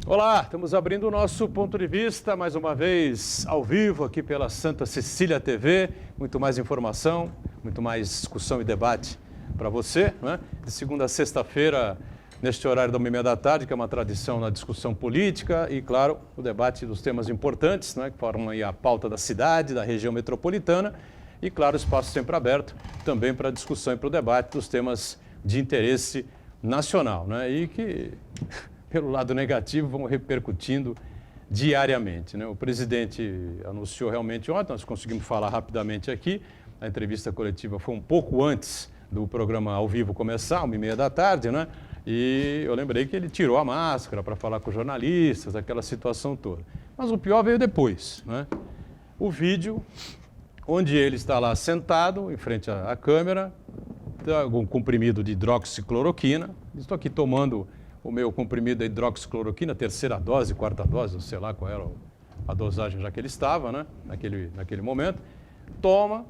Olá, estamos abrindo o nosso ponto de vista, mais uma vez, ao vivo, aqui pela Santa Cecília TV. Muito mais informação, muito mais discussão e debate para você, né? De segunda a sexta-feira, neste horário da 1h30 da tarde, que é uma tradição na discussão política e, claro, o debate dos temas importantes, né? Que formam aí a pauta da cidade, da região metropolitana e, claro, espaço sempre aberto também para a discussão e para o debate dos temas de interesse nacional, né? E que... pelo lado negativo, vão repercutindo diariamente, né? O presidente anunciou realmente ontem, nós conseguimos falar rapidamente aqui, a entrevista coletiva foi um pouco antes do programa ao vivo começar, 1h30 da tarde, né? E eu lembrei que ele tirou a máscara para falar com os jornalistas, aquela situação toda. Mas o pior veio depois, né? O onde ele está lá sentado, em frente à câmera, um comprimido de hidroxicloroquina, estou aqui tomando o meu comprimido de hidroxicloroquina, terceira dose, quarta dose, não sei lá qual era a dosagem já que ele estava, né? Naquele momento. Toma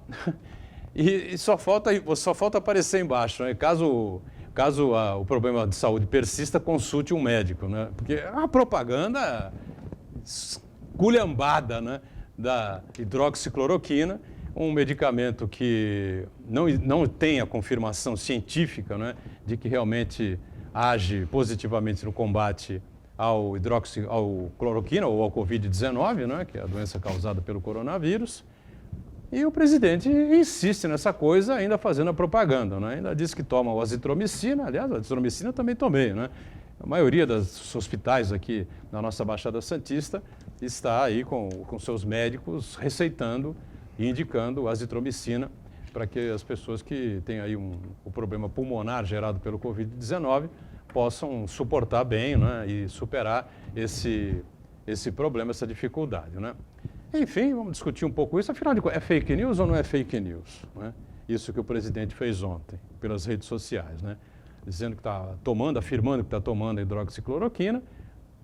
e só falta aparecer embaixo, né? Caso o problema de saúde persista, consulte um médico, né? Porque é uma propaganda esculhambada, né? Da hidroxicloroquina, um medicamento que não tem a confirmação científica, né? De que realmente age positivamente no combate ao cloroquina ou ao Covid-19, né, que é a doença causada pelo coronavírus. E o presidente insiste nessa coisa, ainda fazendo a propaganda, né? Ainda diz que toma o azitromicina, aliás, a azitromicina também tomei, né? A maioria dos hospitais aqui na nossa Baixada Santista está aí com seus médicos receitando e indicando azitromicina para que as pessoas que têm aí o problema pulmonar gerado pelo Covid-19 possam suportar bem, né, e superar esse problema, essa dificuldade, né? Enfim, vamos discutir um pouco isso. Afinal de contas, é fake news ou não é fake news, né? Isso que o presidente fez ontem pelas redes sociais, né? Dizendo que está tomando, afirmando que está tomando a hidroxicloroquina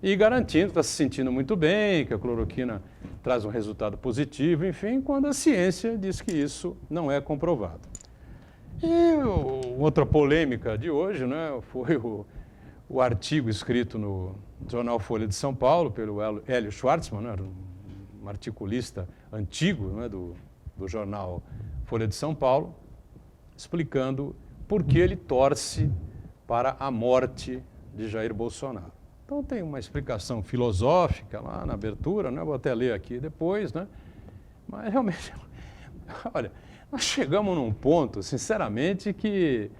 e garantindo que está se sentindo muito bem, que a cloroquina traz um resultado positivo, enfim, quando a ciência diz que isso não é comprovado. E outra polêmica de hoje, né, foi o artigo escrito no jornal Folha de São Paulo pelo Hélio Schwartzman, né, um articulista antigo, né, do jornal Folha de São Paulo, explicando por que ele torce para a morte de Jair Bolsonaro. Então tem uma explicação filosófica lá na abertura, né? Vou até ler aqui depois, né? Mas realmente, olha, nós chegamos num ponto, sinceramente, que,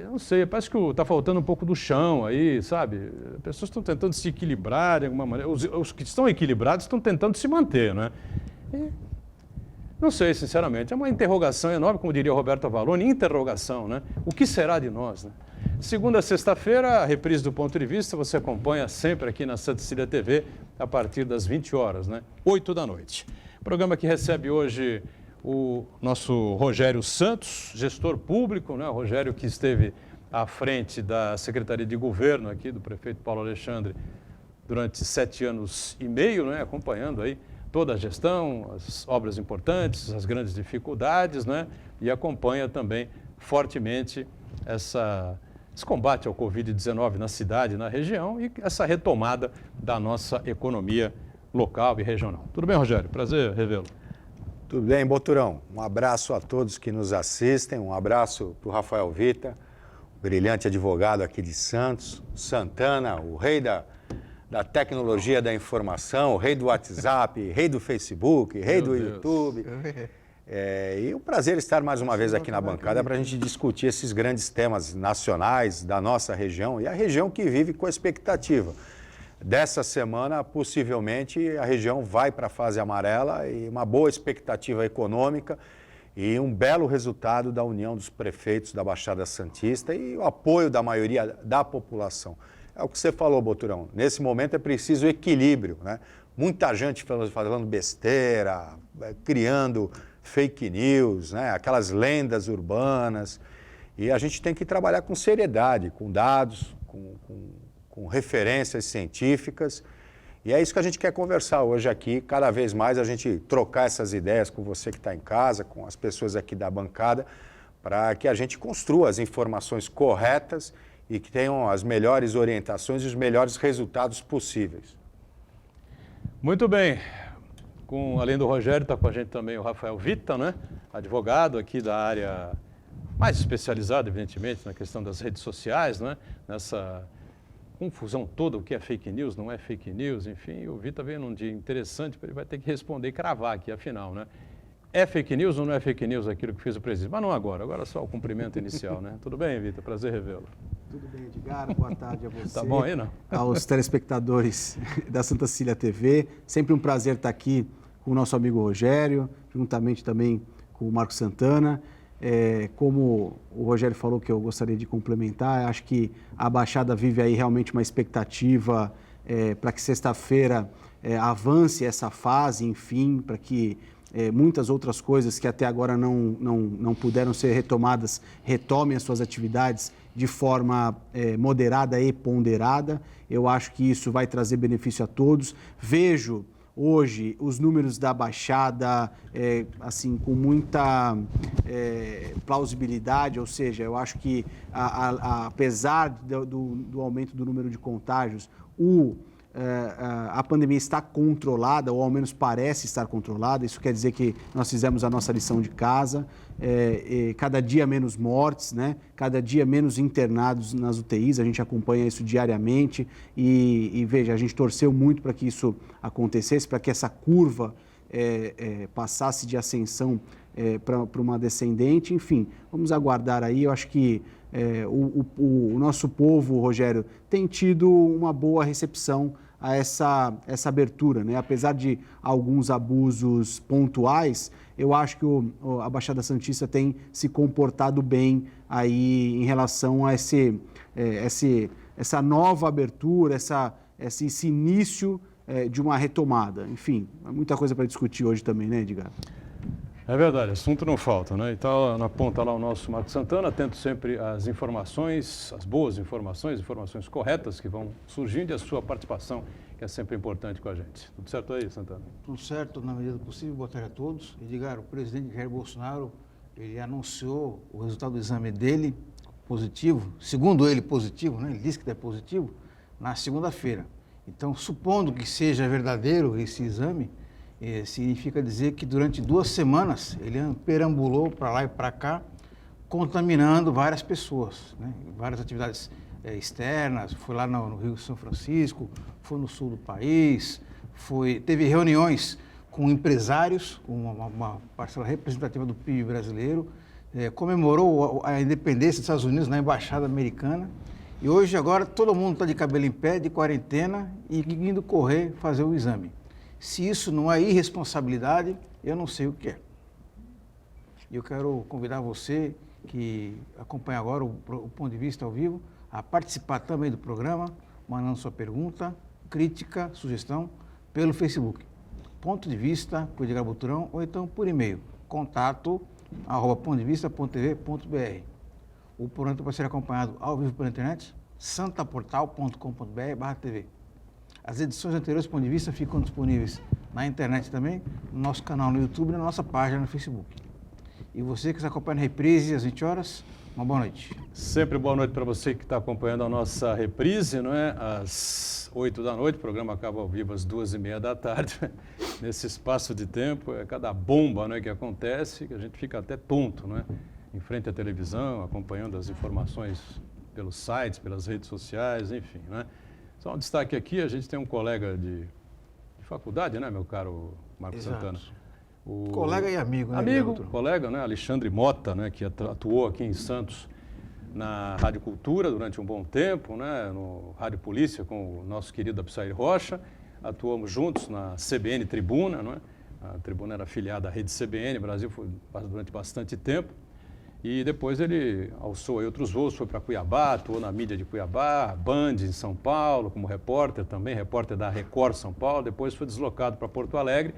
não sei, parece que está faltando um pouco do chão aí, sabe? As pessoas estão tentando se equilibrar de alguma maneira, os que estão equilibrados estão tentando se manter, né? E, não sei, sinceramente, é uma interrogação enorme, como diria o Roberto Avalone, interrogação, né? O que será de nós, né? Segunda a sexta-feira, a reprise do Ponto de Vista, você acompanha sempre aqui na Santa Cecília TV, a partir das 20 horas, né? 8 da noite. Programa que recebe hoje o nosso Rogério Santos, gestor público, né? O Rogério que esteve à frente da Secretaria de Governo aqui, do prefeito Paulo Alexandre, durante 7 anos e meio, né? Acompanhando aí toda a gestão, as obras importantes, as grandes dificuldades, né? E acompanha também fortemente esse combate ao Covid-19 na cidade, na região e essa retomada da nossa economia local e regional. Tudo bem, Rogério? Prazer revê-lo. Tudo bem, Boturão. Um abraço a todos que nos assistem, um abraço para o Rafael Vita, o brilhante advogado aqui de Santos, Santana, o rei da tecnologia da informação, o rei do WhatsApp, rei do Facebook, rei do YouTube. E um prazer estar mais uma vez aqui na bancada para a gente discutir esses grandes temas nacionais da nossa região e a região que vive com a expectativa. Dessa semana, possivelmente, a região vai para a fase amarela e uma boa expectativa econômica e um belo resultado da união dos prefeitos da Baixada Santista e o apoio da maioria da população. É o que você falou, Boturão. Nesse momento é preciso equilíbrio, né? Muita gente falando besteira, criando fake news, né? Aquelas lendas urbanas. E a gente tem que trabalhar com seriedade, com dados, com referências científicas. E é isso que a gente quer conversar hoje aqui, cada vez mais a gente trocar essas ideias com você que está em casa, com as pessoas aqui da bancada, para que a gente construa as informações corretas e que tenham as melhores orientações e os melhores resultados possíveis. Muito bem. Além do Rogério, está com a gente também o Rafael Vitta, né? Advogado aqui da área mais especializada, evidentemente, na questão das redes sociais, né? Nessa confusão toda, o que é fake news, não é fake news, enfim. O Vitta veio num dia interessante, ele vai ter que responder e cravar aqui, afinal, né? É fake news ou não é fake news aquilo que fez o presidente? Mas não agora só o cumprimento inicial, né? Tudo bem, Vitta? Prazer revê-lo. Tudo bem, Edgar. Boa tarde a você. Tá bom aí, não? Aos telespectadores da Santa Cecília TV. Sempre um prazer estar aqui com o nosso amigo Rogério, juntamente também com o Marco Santana. Como o Rogério falou, que eu gostaria de complementar, acho que a Baixada vive aí realmente uma expectativa para que sexta-feira avance essa fase, enfim, para que muitas outras coisas que até agora não puderam ser retomadas, retomem as suas atividades de forma moderada e ponderada. Eu acho que isso vai trazer benefício a todos. Vejo hoje os números da Baixada assim, com muita plausibilidade, ou seja, eu acho que apesar do aumento do número de contágios, a pandemia está controlada, ou ao menos parece estar controlada. Isso quer dizer que nós fizemos a nossa lição de casa, cada dia menos mortes, né? Cada dia menos internados nas UTIs, a gente acompanha isso diariamente e veja, a gente torceu muito para que isso acontecesse, para que essa curva passasse de ascensão para uma descendente. Enfim, vamos aguardar aí. Eu acho que o nosso povo, Rogério, tem tido uma boa recepção a essa abertura, né? Apesar de alguns abusos pontuais, eu acho que a Baixada Santista tem se comportado bem aí em relação a essa nova abertura, esse início de uma retomada. Enfim, muita coisa para discutir hoje também, né, Edgar? É verdade, assunto não falta, né? Então, na ponta lá o nosso Marco Santana, atento sempre às informações, as boas informações corretas que vão surgindo e a sua participação, que é sempre importante com a gente. Tudo certo aí, Santana? Tudo certo, na medida do possível. Boa tarde a todos. Edgar, o presidente Jair Bolsonaro, ele anunciou o resultado do exame dele positivo, segundo ele positivo, né? Ele disse que é positivo, na segunda-feira. Então, supondo que seja verdadeiro esse exame, significa dizer que durante 2 semanas ele perambulou para lá e para cá, contaminando várias pessoas, né? Várias atividades externas, foi lá no Rio de São Francisco, foi no sul do país, teve reuniões com empresários, com uma parcela representativa do PIB brasileiro, comemorou a independência dos Estados Unidos na Embaixada Americana, e hoje agora todo mundo está de cabelo em pé, de quarentena e indo correr fazer o exame. Se isso não é irresponsabilidade, eu não sei o que é. E eu quero convidar você que acompanha agora o Ponto de Vista ao vivo a participar também do programa, mandando sua pergunta, crítica, sugestão pelo Facebook. Ponto de Vista com Edgar Boturão ou então por e-mail, contato@pontodevista.tv.br. O programa pode ser acompanhado ao vivo pela internet, santaportal.com.br/tv. As edições anteriores do Ponto de Vista ficam disponíveis na internet também, no nosso canal no YouTube e na nossa página no Facebook. E você que está acompanhando a reprise às 20 horas, uma boa noite. Sempre boa noite para você que está acompanhando a nossa reprise, não é? Às 8 da noite, o programa acaba ao vivo às 2h30 da tarde. Nesse espaço de tempo, cada bomba, né, que acontece, que a gente fica até tonto, né? Em frente à televisão, acompanhando as informações pelos sites, pelas redes sociais, enfim, né? Só um destaque aqui, a gente tem um colega de faculdade, né, meu caro Marco Santana? Colega e amigo, né? Colega, né, Alexandre Mota, né, que atuou aqui em Santos na Rádio Cultura durante um bom tempo, né, no Rádio Polícia com o nosso querido Absair Rocha. Atuamos juntos na CBN Tribuna, não é? A Tribuna era afiliada à rede CBN, Brasil foi durante bastante tempo. E depois ele alçou aí outros voos, foi para Cuiabá, atuou na mídia de Cuiabá, Band em São Paulo, como repórter também, repórter da Record São Paulo, depois foi deslocado para Porto Alegre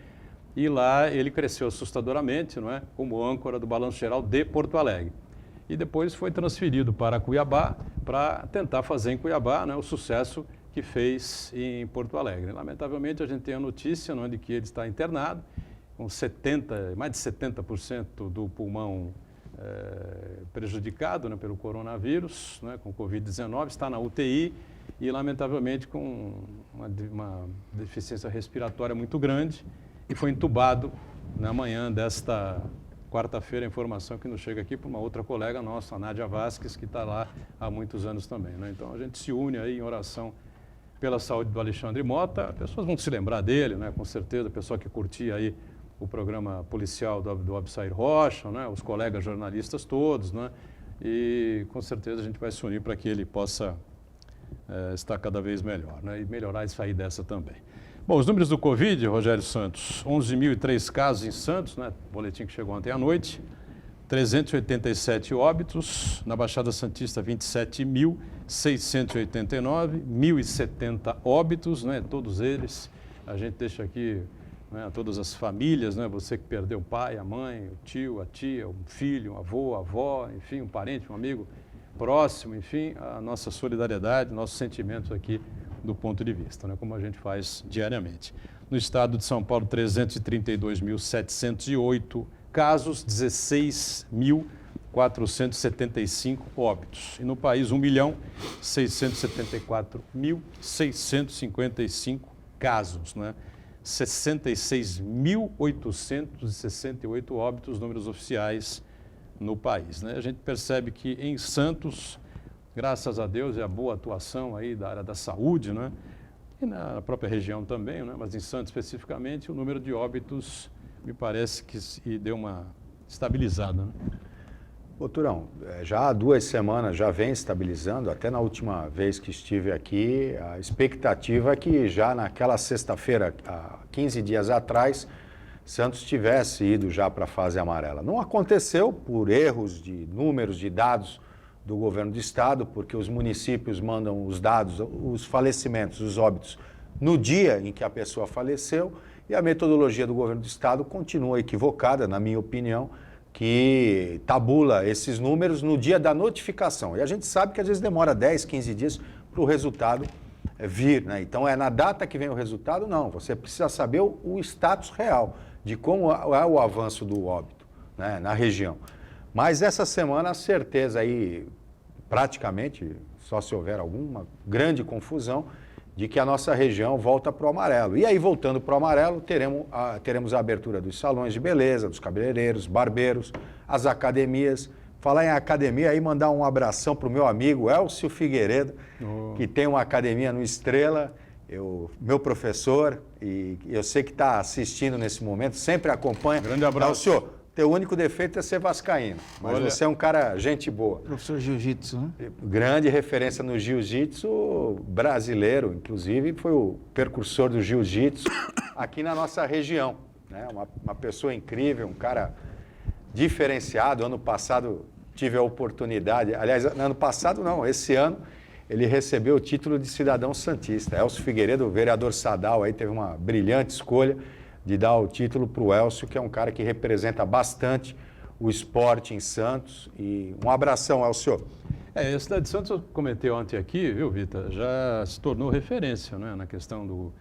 e lá ele cresceu assustadoramente, não é? Como âncora do Balanço Geral de Porto Alegre. E depois foi transferido para Cuiabá para tentar fazer em Cuiabá, né, o sucesso que fez em Porto Alegre. Lamentavelmente a gente tem a notícia, não é, de que ele está internado, com mais de 70% do pulmão prejudicado, né, pelo coronavírus, né, com Covid-19, está na UTI e, lamentavelmente, com uma deficiência respiratória muito grande e foi entubado na manhã desta quarta-feira. A informação que nos chega aqui por uma outra colega nossa, a Nádia Vasques, que está lá há muitos anos também, né? Então, a gente se une aí em oração pela saúde do Alexandre Mota. As pessoas vão se lembrar dele, né? Com certeza, o pessoal que curtia aí o programa policial do Absair Rocha, né? Os colegas jornalistas todos, né? E com certeza a gente vai se unir para que ele possa estar cada vez melhor, né? E melhorar e sair dessa também. Bom, os números do Covid, Rogério Santos, 11.003 casos em Santos, né? Boletim que chegou ontem à noite, 387 óbitos, na Baixada Santista 27.689, 1.070 óbitos, né? Todos eles, a gente deixa aqui, né, a todas as famílias, né? Você que perdeu o pai, a mãe, o tio, a tia, um filho, um avô, a avó, enfim, um parente, um amigo próximo, enfim, a nossa solidariedade, nossos sentimentos aqui do ponto de vista, né, como a gente faz diariamente. No estado de São Paulo, 332.708 casos, 16.475 óbitos. E no país, 1.674.655 casos, né? 66.868 óbitos, números oficiais no país, né? A gente percebe que em Santos, graças a Deus, é a boa atuação aí da área da saúde, né? E na própria região também, né? Mas em Santos especificamente, o número de óbitos me parece que deu uma estabilizada, né? Ô, Turão, já há 2 semanas já vem estabilizando, até na última vez que estive aqui, a expectativa é que já naquela sexta-feira, há 15 dias atrás, Santos tivesse ido já para a fase amarela. Não aconteceu por erros de números, de dados do governo do estado, porque os municípios mandam os dados, os falecimentos, os óbitos, no dia em que a pessoa faleceu, e a metodologia do governo do estado continua equivocada, na minha opinião, que tabula esses números no dia da notificação. E a gente sabe que às vezes demora 10, 15 dias para o resultado vir, né? Então é na data que vem o resultado? Não, você precisa saber o status real de como é o avanço do óbito, né, na região. Mas essa semana a certeza aí, praticamente, só se houver alguma grande confusão, de que a nossa região volta para o amarelo. E aí, voltando para o amarelo, teremos a abertura dos salões de beleza, dos cabeleireiros, barbeiros, as academias. Falar em academia, aí mandar um abração para o meu amigo Elcio Figueiredo, que tem uma academia no Estrela, meu professor, e eu sei que está assistindo nesse momento, sempre acompanha. Grande abraço. Elcio, teu único defeito é ser vascaíno, mas Olha, você é um cara gente boa. Professor Jiu-Jitsu, né? Grande referência no jiu-jitsu brasileiro, inclusive foi o precursor do jiu-jitsu aqui na nossa região, né? Uma pessoa incrível, um cara diferenciado. Ano passado tive a oportunidade, aliás, ano passado não, esse ano, ele recebeu o título de cidadão santista. Elcio Figueiredo, o vereador Sadal, aí teve uma brilhante escolha de dar o título para o Elcio, que é um cara que representa bastante o esporte em Santos. E um abração, Elcio. A cidade de Santos, eu comentei ontem aqui, viu, Vitor, já se tornou referência, né, na questão do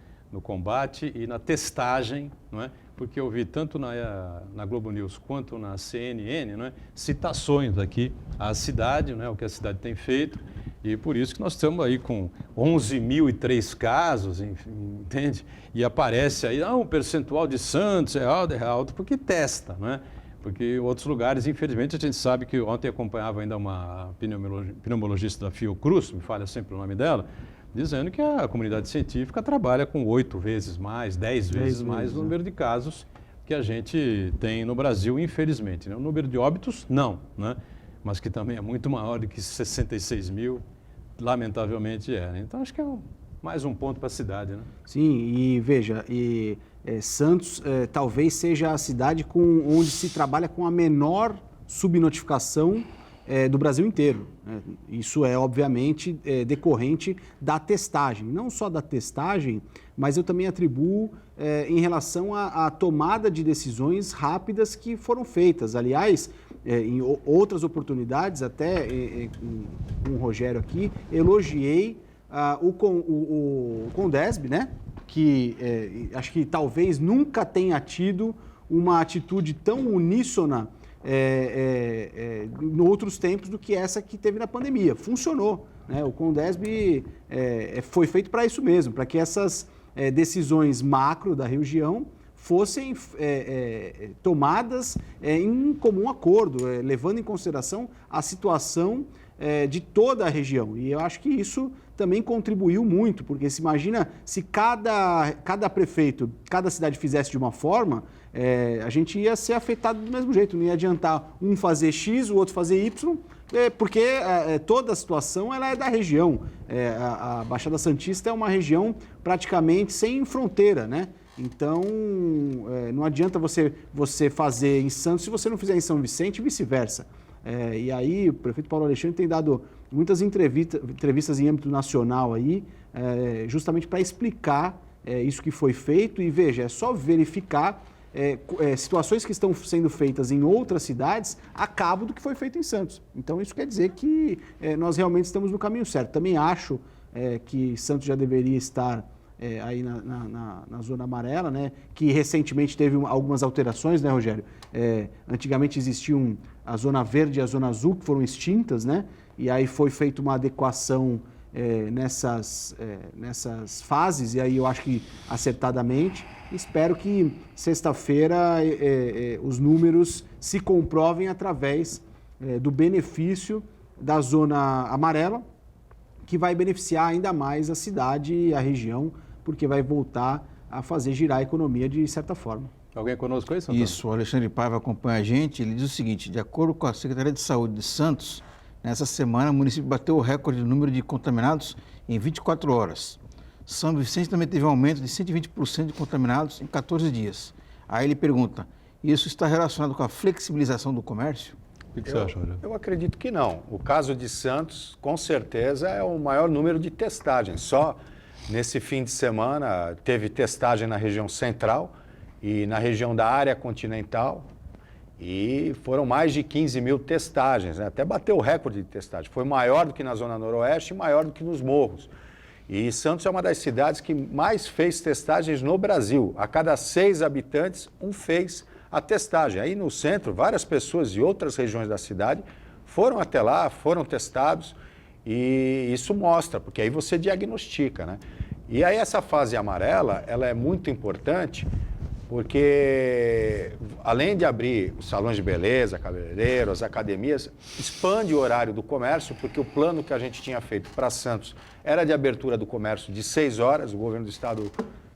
combate e na testagem, não é? Porque eu vi tanto na Globo News quanto na CNN, não é, citações aqui à cidade, não é, o que a cidade tem feito, e por isso que nós estamos aí com 11.003 casos, enfim, entende? E aparece aí, um percentual de Santos é alto, porque testa, não é? Porque em outros lugares, infelizmente, a gente sabe que ontem acompanhava ainda uma pneumologista da Fiocruz, me falha sempre o nome dela, dizendo que a comunidade científica trabalha com 8 vezes mais, 10 vezes mais o número de casos que a gente tem no Brasil, infelizmente, né? O número de óbitos, não, né? Mas que também é muito maior do que 66 mil, lamentavelmente é, né? Então, acho que é mais um ponto para a cidade, né? Sim, e veja, Santos talvez seja a cidade onde se trabalha com a menor subnotificação do Brasil inteiro. Isso é, obviamente, decorrente da testagem. Não só da testagem, mas eu também atribuo em relação à tomada de decisões rápidas que foram feitas. Aliás, em outras oportunidades, até com o Rogério aqui, elogiei o Condesb, né? Que acho que talvez nunca tenha tido uma atitude tão uníssona em outros tempos do que essa que teve na pandemia. Funcionou, né? O Condesb foi feito para isso mesmo, para que essas decisões macro da região fossem tomadas em comum acordo, levando em consideração a situação de toda a região. E eu acho que isso também contribuiu muito, porque se imagina se cada prefeito, cada cidade fizesse de uma forma, a gente ia ser afetado do mesmo jeito, não ia adiantar um fazer X, o outro fazer Y, porque toda a situação ela é da região. A Baixada Santista é uma região praticamente sem fronteira, né? Então, não adianta você fazer em Santos se você não fizer em São Vicente e vice-versa. E aí o prefeito Paulo Alexandre tem dado muitas entrevistas em âmbito nacional aí, justamente para explicar isso que foi feito. E veja, é só verificar situações que estão sendo feitas em outras cidades a cabo do que foi feito em Santos. Então isso quer dizer que nós realmente estamos no caminho certo. Também acho que Santos já deveria estar aí na zona amarela, né? Que recentemente teve algumas alterações, né, Rogério? Antigamente existiam a zona verde e a zona azul, que foram extintas, né? E aí foi feita uma adequação nessas fases, e aí eu acho que acertadamente. Espero que sexta-feira os números se comprovem através do benefício da zona amarela, que vai beneficiar ainda mais a cidade e a região, porque vai voltar a fazer girar a economia de certa forma. Alguém conosco aí, Santana? Isso, o Alexandre Paiva acompanha a gente, ele diz o seguinte: de acordo com a Secretaria de Saúde de Santos, nessa semana o município bateu o recorde do número de contaminados em 24 horas. São Vicente também teve um aumento de 120% de contaminados em 14 dias. Aí ele pergunta, isso está relacionado com a flexibilização do comércio? O que você acha, Rogério? Eu acredito que não. O caso de Santos, com certeza, é o maior número de testagens. Só nesse fim de semana teve testagem na região central e na região da área continental, e foram mais de 15 mil testagens, né? Até bateu o recorde de testagem. Foi maior do que na Zona Noroeste e maior do que nos morros. E Santos é uma das cidades que mais fez testagens no Brasil. A cada 6 habitantes, um fez a testagem. Aí no centro, várias pessoas de outras regiões da cidade foram até lá, foram testados, e isso mostra, porque aí você diagnostica, né? E aí essa fase amarela, ela é muito importante, porque além de abrir os salões de beleza, cabeleireiros, academias, expande o horário do comércio, porque o plano que a gente tinha feito para Santos era de abertura do comércio de 6 horas, o governo do estado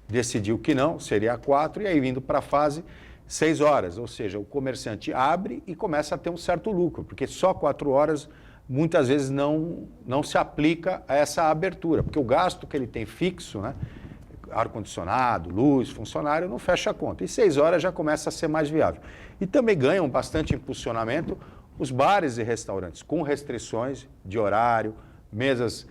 decidiu que não, seria 4, e aí vindo para a fase 6 horas, ou seja, o comerciante abre e começa a ter um certo lucro, porque só 4 horas muitas vezes não se aplica a essa abertura, porque o gasto que ele tem fixo, né, ar-condicionado, luz, funcionário, não fecha a conta. E 6 horas já começa a ser mais viável. E também ganham bastante impulsionamento os bares e restaurantes, com restrições de horário, mesas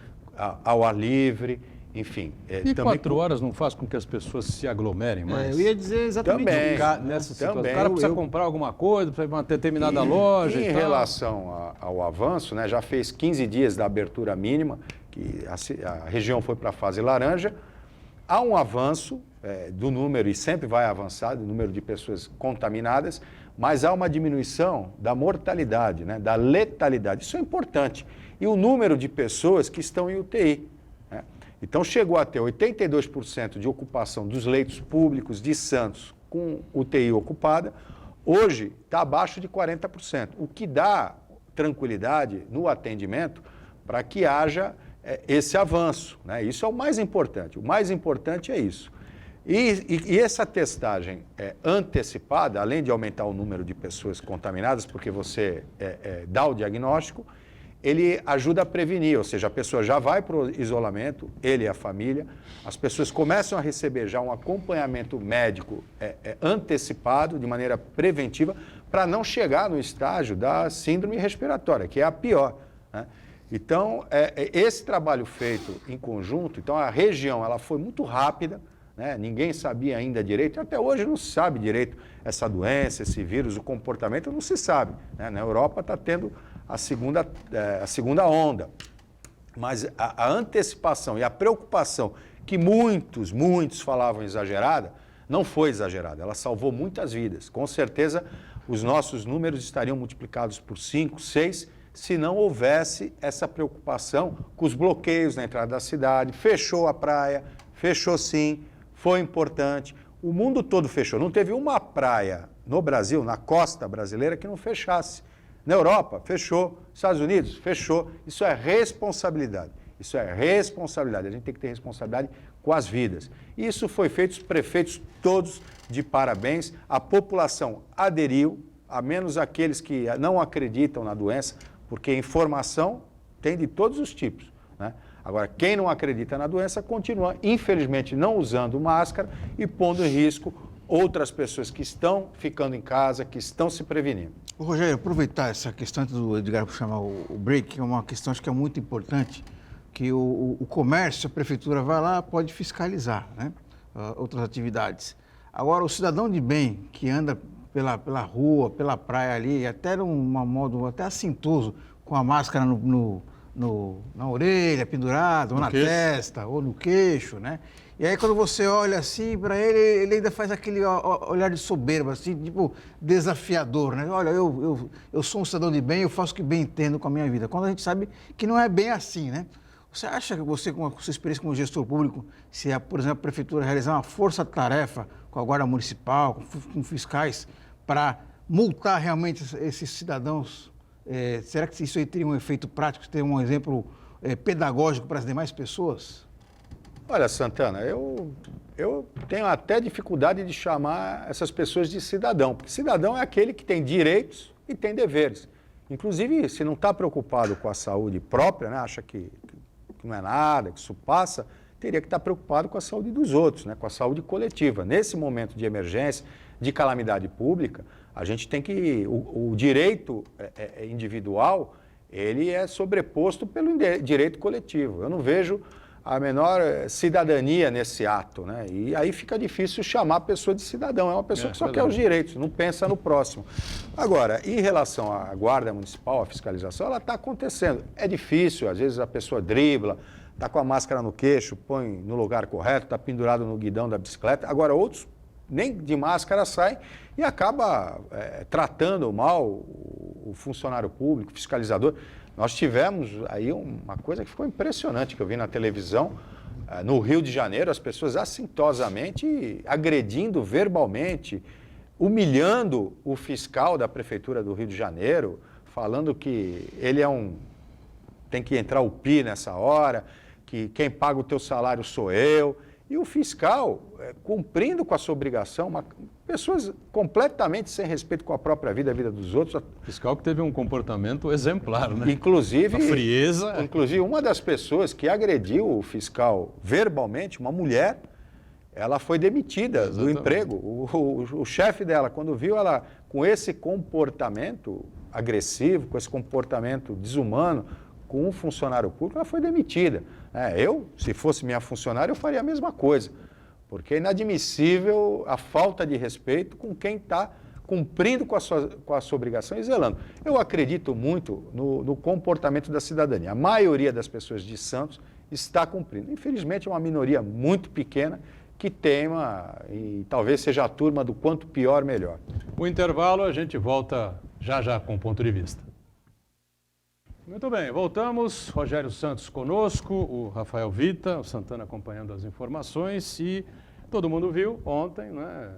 ao ar livre, enfim. E também 4 horas não faz com que as pessoas se aglomerem mais? Eu ia dizer exatamente também, isso. Nessa situação. também. O cara precisa comprar alguma coisa, precisa ir para uma determinada loja e Em tal. relação ao avanço, né, já fez 15 dias da abertura mínima, que a região foi para a fase laranja. Há um avanço do número, e sempre vai avançar, do número de pessoas contaminadas, mas há uma diminuição da mortalidade, né, da letalidade. Isso é importante. E o número de pessoas que estão em UTI. Né? Então, chegou a ter 82% de ocupação dos leitos públicos de Santos com UTI ocupada. Hoje, está abaixo de 40%, o que dá tranquilidade no atendimento para que haja esse avanço, né? Isso é o mais importante. O mais importante é isso. E essa testagem antecipada, além de aumentar o número de pessoas contaminadas, porque você dá o diagnóstico, ele ajuda a prevenir, ou seja, a pessoa já vai para o isolamento, ele e a família, as pessoas começam a receber já um acompanhamento médico antecipado, de maneira preventiva, para não chegar no estágio da síndrome respiratória, que é a pior, né? Então, esse trabalho feito em conjunto, então a região ela foi muito rápida, né? Ninguém sabia ainda direito, até hoje não se sabe direito essa doença, esse vírus, o comportamento não se sabe, né? Na Europa está tendo a segunda onda, mas a antecipação e a preocupação que muitos falavam exagerada, não foi exagerada, ela salvou muitas vidas. Com certeza, os nossos números estariam multiplicados por 5, 6, se não houvesse essa preocupação com os bloqueios na entrada da cidade. Fechou a praia, fechou sim, foi importante. O mundo todo fechou. Não teve uma praia no Brasil, na costa brasileira, que não fechasse. Na Europa, fechou. Estados Unidos, fechou. Isso é responsabilidade. Isso é responsabilidade. A gente tem que ter responsabilidade com as vidas. Isso foi feito, os prefeitos todos de parabéns. A população aderiu, a menos aqueles que não acreditam na doença, porque informação tem de todos os tipos, né? Agora, quem não acredita na doença continua, infelizmente, não usando máscara e pondo em risco outras pessoas que estão ficando em casa, que estão se prevenindo. Ô, Rogério, aproveitar essa questão do Edgar para chamar o break, que é uma questão acho que é muito importante, que o comércio, a prefeitura vai lá, pode fiscalizar, né? Outras atividades. Agora, o cidadão de bem que anda pela rua, pela praia ali, até num modo até assintoso, com a máscara na orelha, pendurado, ou na testa, ou no queixo, né? E aí quando você olha assim para ele, ele ainda faz aquele olhar de soberba, assim, tipo desafiador, né? Olha, eu sou um cidadão de bem, eu faço o que bem entendo com a minha vida. Quando a gente sabe que não é bem assim, né? Você acha que você, com a sua experiência como gestor público, se, por exemplo, a prefeitura realizar uma força-tarefa com a Guarda Municipal, com fiscais, para multar realmente esses cidadãos, será que isso aí teria um efeito prático, teria um exemplo pedagógico para as demais pessoas? Olha, Santana, eu tenho até dificuldade de chamar essas pessoas de cidadão, porque cidadão é aquele que tem direitos e tem deveres. Inclusive, se não está preocupado com a saúde própria, né, acha que não é nada, que isso passa, teria que estar preocupado com a saúde dos outros, né, com a saúde coletiva. Nesse momento de emergência, de calamidade pública, a gente tem que... O direito individual, ele é sobreposto pelo direito coletivo. Eu não vejo a menor cidadania nesse ato, né? E aí fica difícil chamar a pessoa de cidadão. É uma pessoa que só quer os direitos, não pensa no próximo. Agora, em relação à Guarda Municipal, à fiscalização, ela está acontecendo. É difícil, às vezes a pessoa dribla, está com a máscara no queixo, põe no lugar correto, está pendurado no guidão da bicicleta. Agora, outros nem de máscara saem e acaba tratando mal o funcionário público, o fiscalizador. Nós tivemos aí uma coisa que ficou impressionante, que eu vi na televisão, no Rio de Janeiro, as pessoas assintosamente agredindo verbalmente, humilhando o fiscal da Prefeitura do Rio de Janeiro, falando que ele tem que entrar o PI nessa hora, que quem paga o teu salário sou eu. E o fiscal, cumprindo com a sua obrigação, pessoas completamente sem respeito com a própria vida, a vida dos outros. O fiscal que teve um comportamento exemplar, né? Inclusive, a frieza. Inclusive, uma das pessoas que agrediu o fiscal verbalmente, uma mulher, ela foi demitida do emprego. O chefe dela, quando viu ela com esse comportamento agressivo, com esse comportamento desumano, com um funcionário público, ela foi demitida. Eu, se fosse minha funcionária, eu faria a mesma coisa, porque é inadmissível a falta de respeito com quem está cumprindo com a sua obrigação e zelando. Eu acredito muito no comportamento da cidadania. A maioria das pessoas de Santos está cumprindo. Infelizmente, é uma minoria muito pequena que teima e talvez seja a turma do quanto pior, melhor. O intervalo, a gente volta já com o ponto de vista. Muito bem, voltamos. Rogério Santos conosco, o Rafael Vita, o Santana acompanhando as informações e todo mundo viu ontem, né,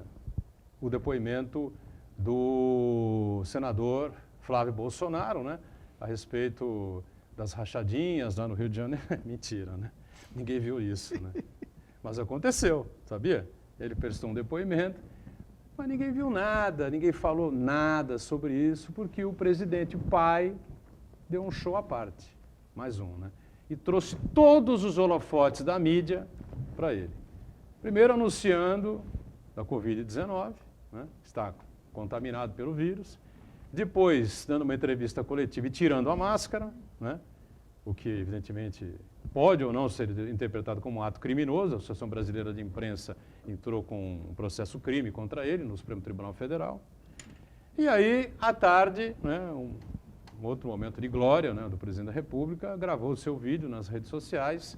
o depoimento do senador Flávio Bolsonaro, né, a respeito das rachadinhas lá no Rio de Janeiro. Mentira, né? Ninguém viu isso, né? Mas aconteceu, sabia? Ele prestou um depoimento, mas ninguém viu nada, ninguém falou nada sobre isso, porque o presidente, o pai, deu um show à parte, mais um, né? E trouxe todos os holofotes da mídia para ele. Primeiro anunciando da Covid-19, né? Está contaminado pelo vírus. Depois, dando uma entrevista coletiva e tirando a máscara, né? O que, evidentemente, pode ou não ser interpretado como um ato criminoso. A Associação Brasileira de Imprensa entrou com um processo crime contra ele no Supremo Tribunal Federal. E aí, à tarde, né, um outro momento de glória, né, do presidente da República, gravou o seu vídeo nas redes sociais,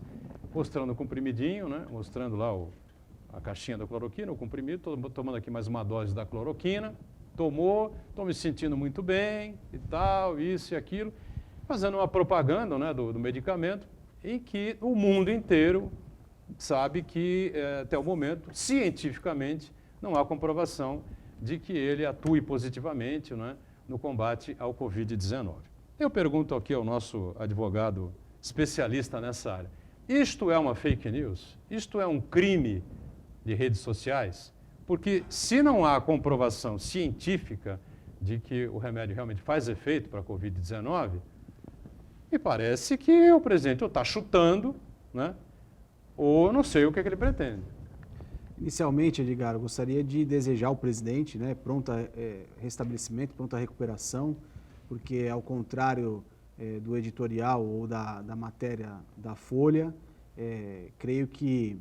mostrando o comprimidinho, né, mostrando lá a caixinha da cloroquina, o comprimido, tomando aqui mais uma dose da cloroquina, tomou, estou me sentindo muito bem e tal, isso e aquilo, fazendo uma propaganda, né, do medicamento, e que o mundo inteiro sabe que, até o momento, cientificamente, não há comprovação de que ele atue positivamente, né, no combate ao Covid-19. Eu pergunto aqui ao nosso advogado especialista nessa área, isto é uma fake news? Isto é um crime de redes sociais? Porque se não há comprovação científica de que o remédio realmente faz efeito para a Covid-19, me parece que o presidente ou está chutando, né, ou não sei o que ele pretende. Inicialmente, Edgar, eu gostaria de desejar ao presidente, né, pronto restabelecimento, pronta recuperação, porque ao contrário do editorial ou da matéria da Folha, creio que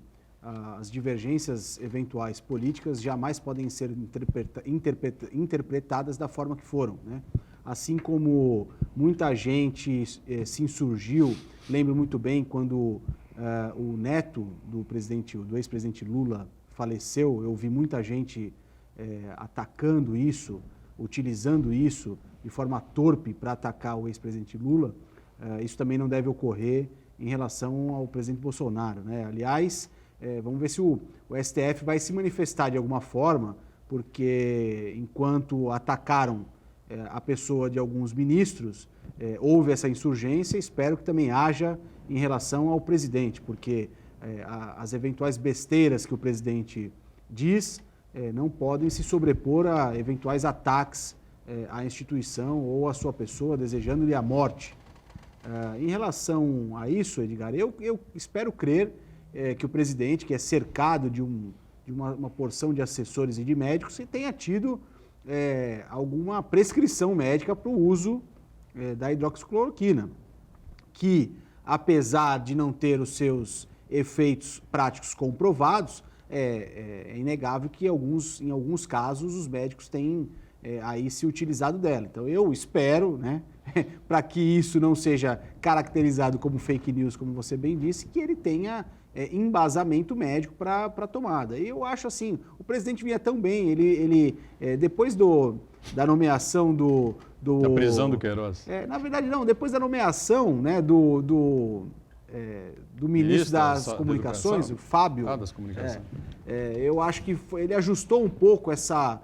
as divergências eventuais políticas jamais podem ser interpretadas da forma que foram, né? Assim como muita gente se insurgiu, lembro muito bem quando o neto do ex-presidente Lula faleceu, eu vi muita gente atacando isso, utilizando isso de forma torpe para atacar o ex-presidente Lula. Isso também não deve ocorrer em relação ao presidente Bolsonaro, né? Aliás, vamos ver se o STF vai se manifestar de alguma forma, porque enquanto atacaram a pessoa de alguns ministros, houve essa insurgência, espero que também haja em relação ao presidente, porque as eventuais besteiras que o presidente diz não podem se sobrepor a eventuais ataques à instituição ou à sua pessoa, desejando-lhe a morte. Em relação a isso, Edgar, eu espero crer que o presidente, que é cercado de uma porção de assessores e de médicos, tenha tido alguma prescrição médica para o uso da hidroxicloroquina, que, apesar de não ter os seus efeitos práticos comprovados, é inegável que em alguns casos os médicos têm aí se utilizado dela. Então eu espero, né, para que isso não seja caracterizado como fake news, como você bem disse, que ele tenha embasamento médico para a tomada. E eu acho assim, o presidente vinha tão bem, ele depois da nomeação da prisão do Queiroz. Na verdade não, depois da nomeação, né, do ministro das Comunicações, o Fábio. Das Comunicações. Eu acho que ele ajustou um pouco essa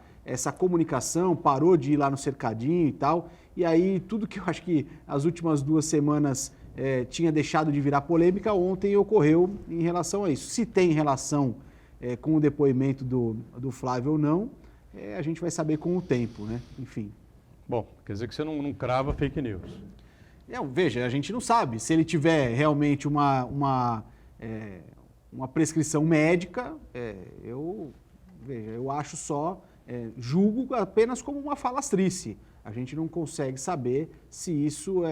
comunicação, parou de ir lá no cercadinho e tal, e aí tudo que eu acho que as últimas 2 semanas tinha deixado de virar polêmica, ontem ocorreu em relação a isso. Se tem relação com o depoimento do Flávio ou não, a gente vai saber com o tempo, né? Enfim. Bom, quer dizer que você não crava fake news. Veja, a gente não sabe. Se ele tiver realmente uma prescrição médica, eu acho só, julgo apenas como uma falastrice. A gente não consegue saber se isso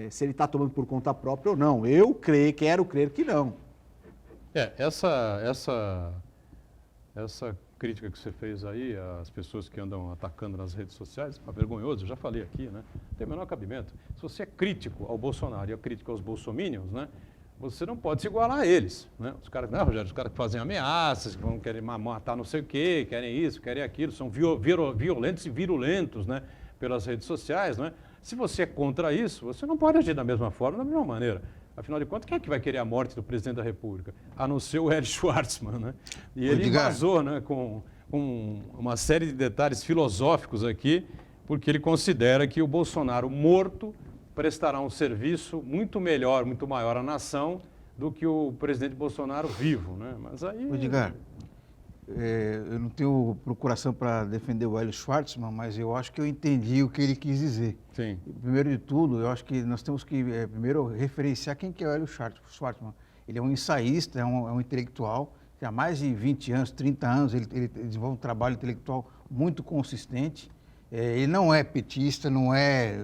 se ele está tomando por conta própria ou não. Eu quero crer que não. Essa crítica que você fez aí às pessoas que andam atacando nas redes sociais é vergonhoso, eu já falei aqui, né? Não tem o menor cabimento. Se você é crítico ao Bolsonaro e é crítico aos bolsominions, né, você não pode se igualar a eles, né? Os caras, não, Rogério, os caras que fazem ameaças, que vão querer matar não sei o quê, querem isso, querem aquilo, são violentos e virulentos, né, pelas redes sociais, né? Se você é contra isso, você não pode agir da mesma forma, da mesma maneira. Afinal de contas, quem é que vai querer a morte do presidente da República? A não ser o Hélio Schwartzman, né? E ele embasou, né, com uma série de detalhes filosóficos aqui, porque ele considera que o Bolsonaro morto prestará um serviço muito melhor, muito maior à nação do que o presidente Bolsonaro vivo, né? Mas aí... Edgar, eu não tenho procuração para defender o Hélio Schwartzman, mas eu acho que eu entendi o que ele quis dizer. Sim. Primeiro de tudo, eu acho que nós temos que primeiro referenciar quem que é o Hélio Schwartzman. Ele é um ensaísta, é um intelectual, que há mais de 20 anos, 30 anos, ele desenvolve um trabalho intelectual muito consistente. Ele não é petista, não é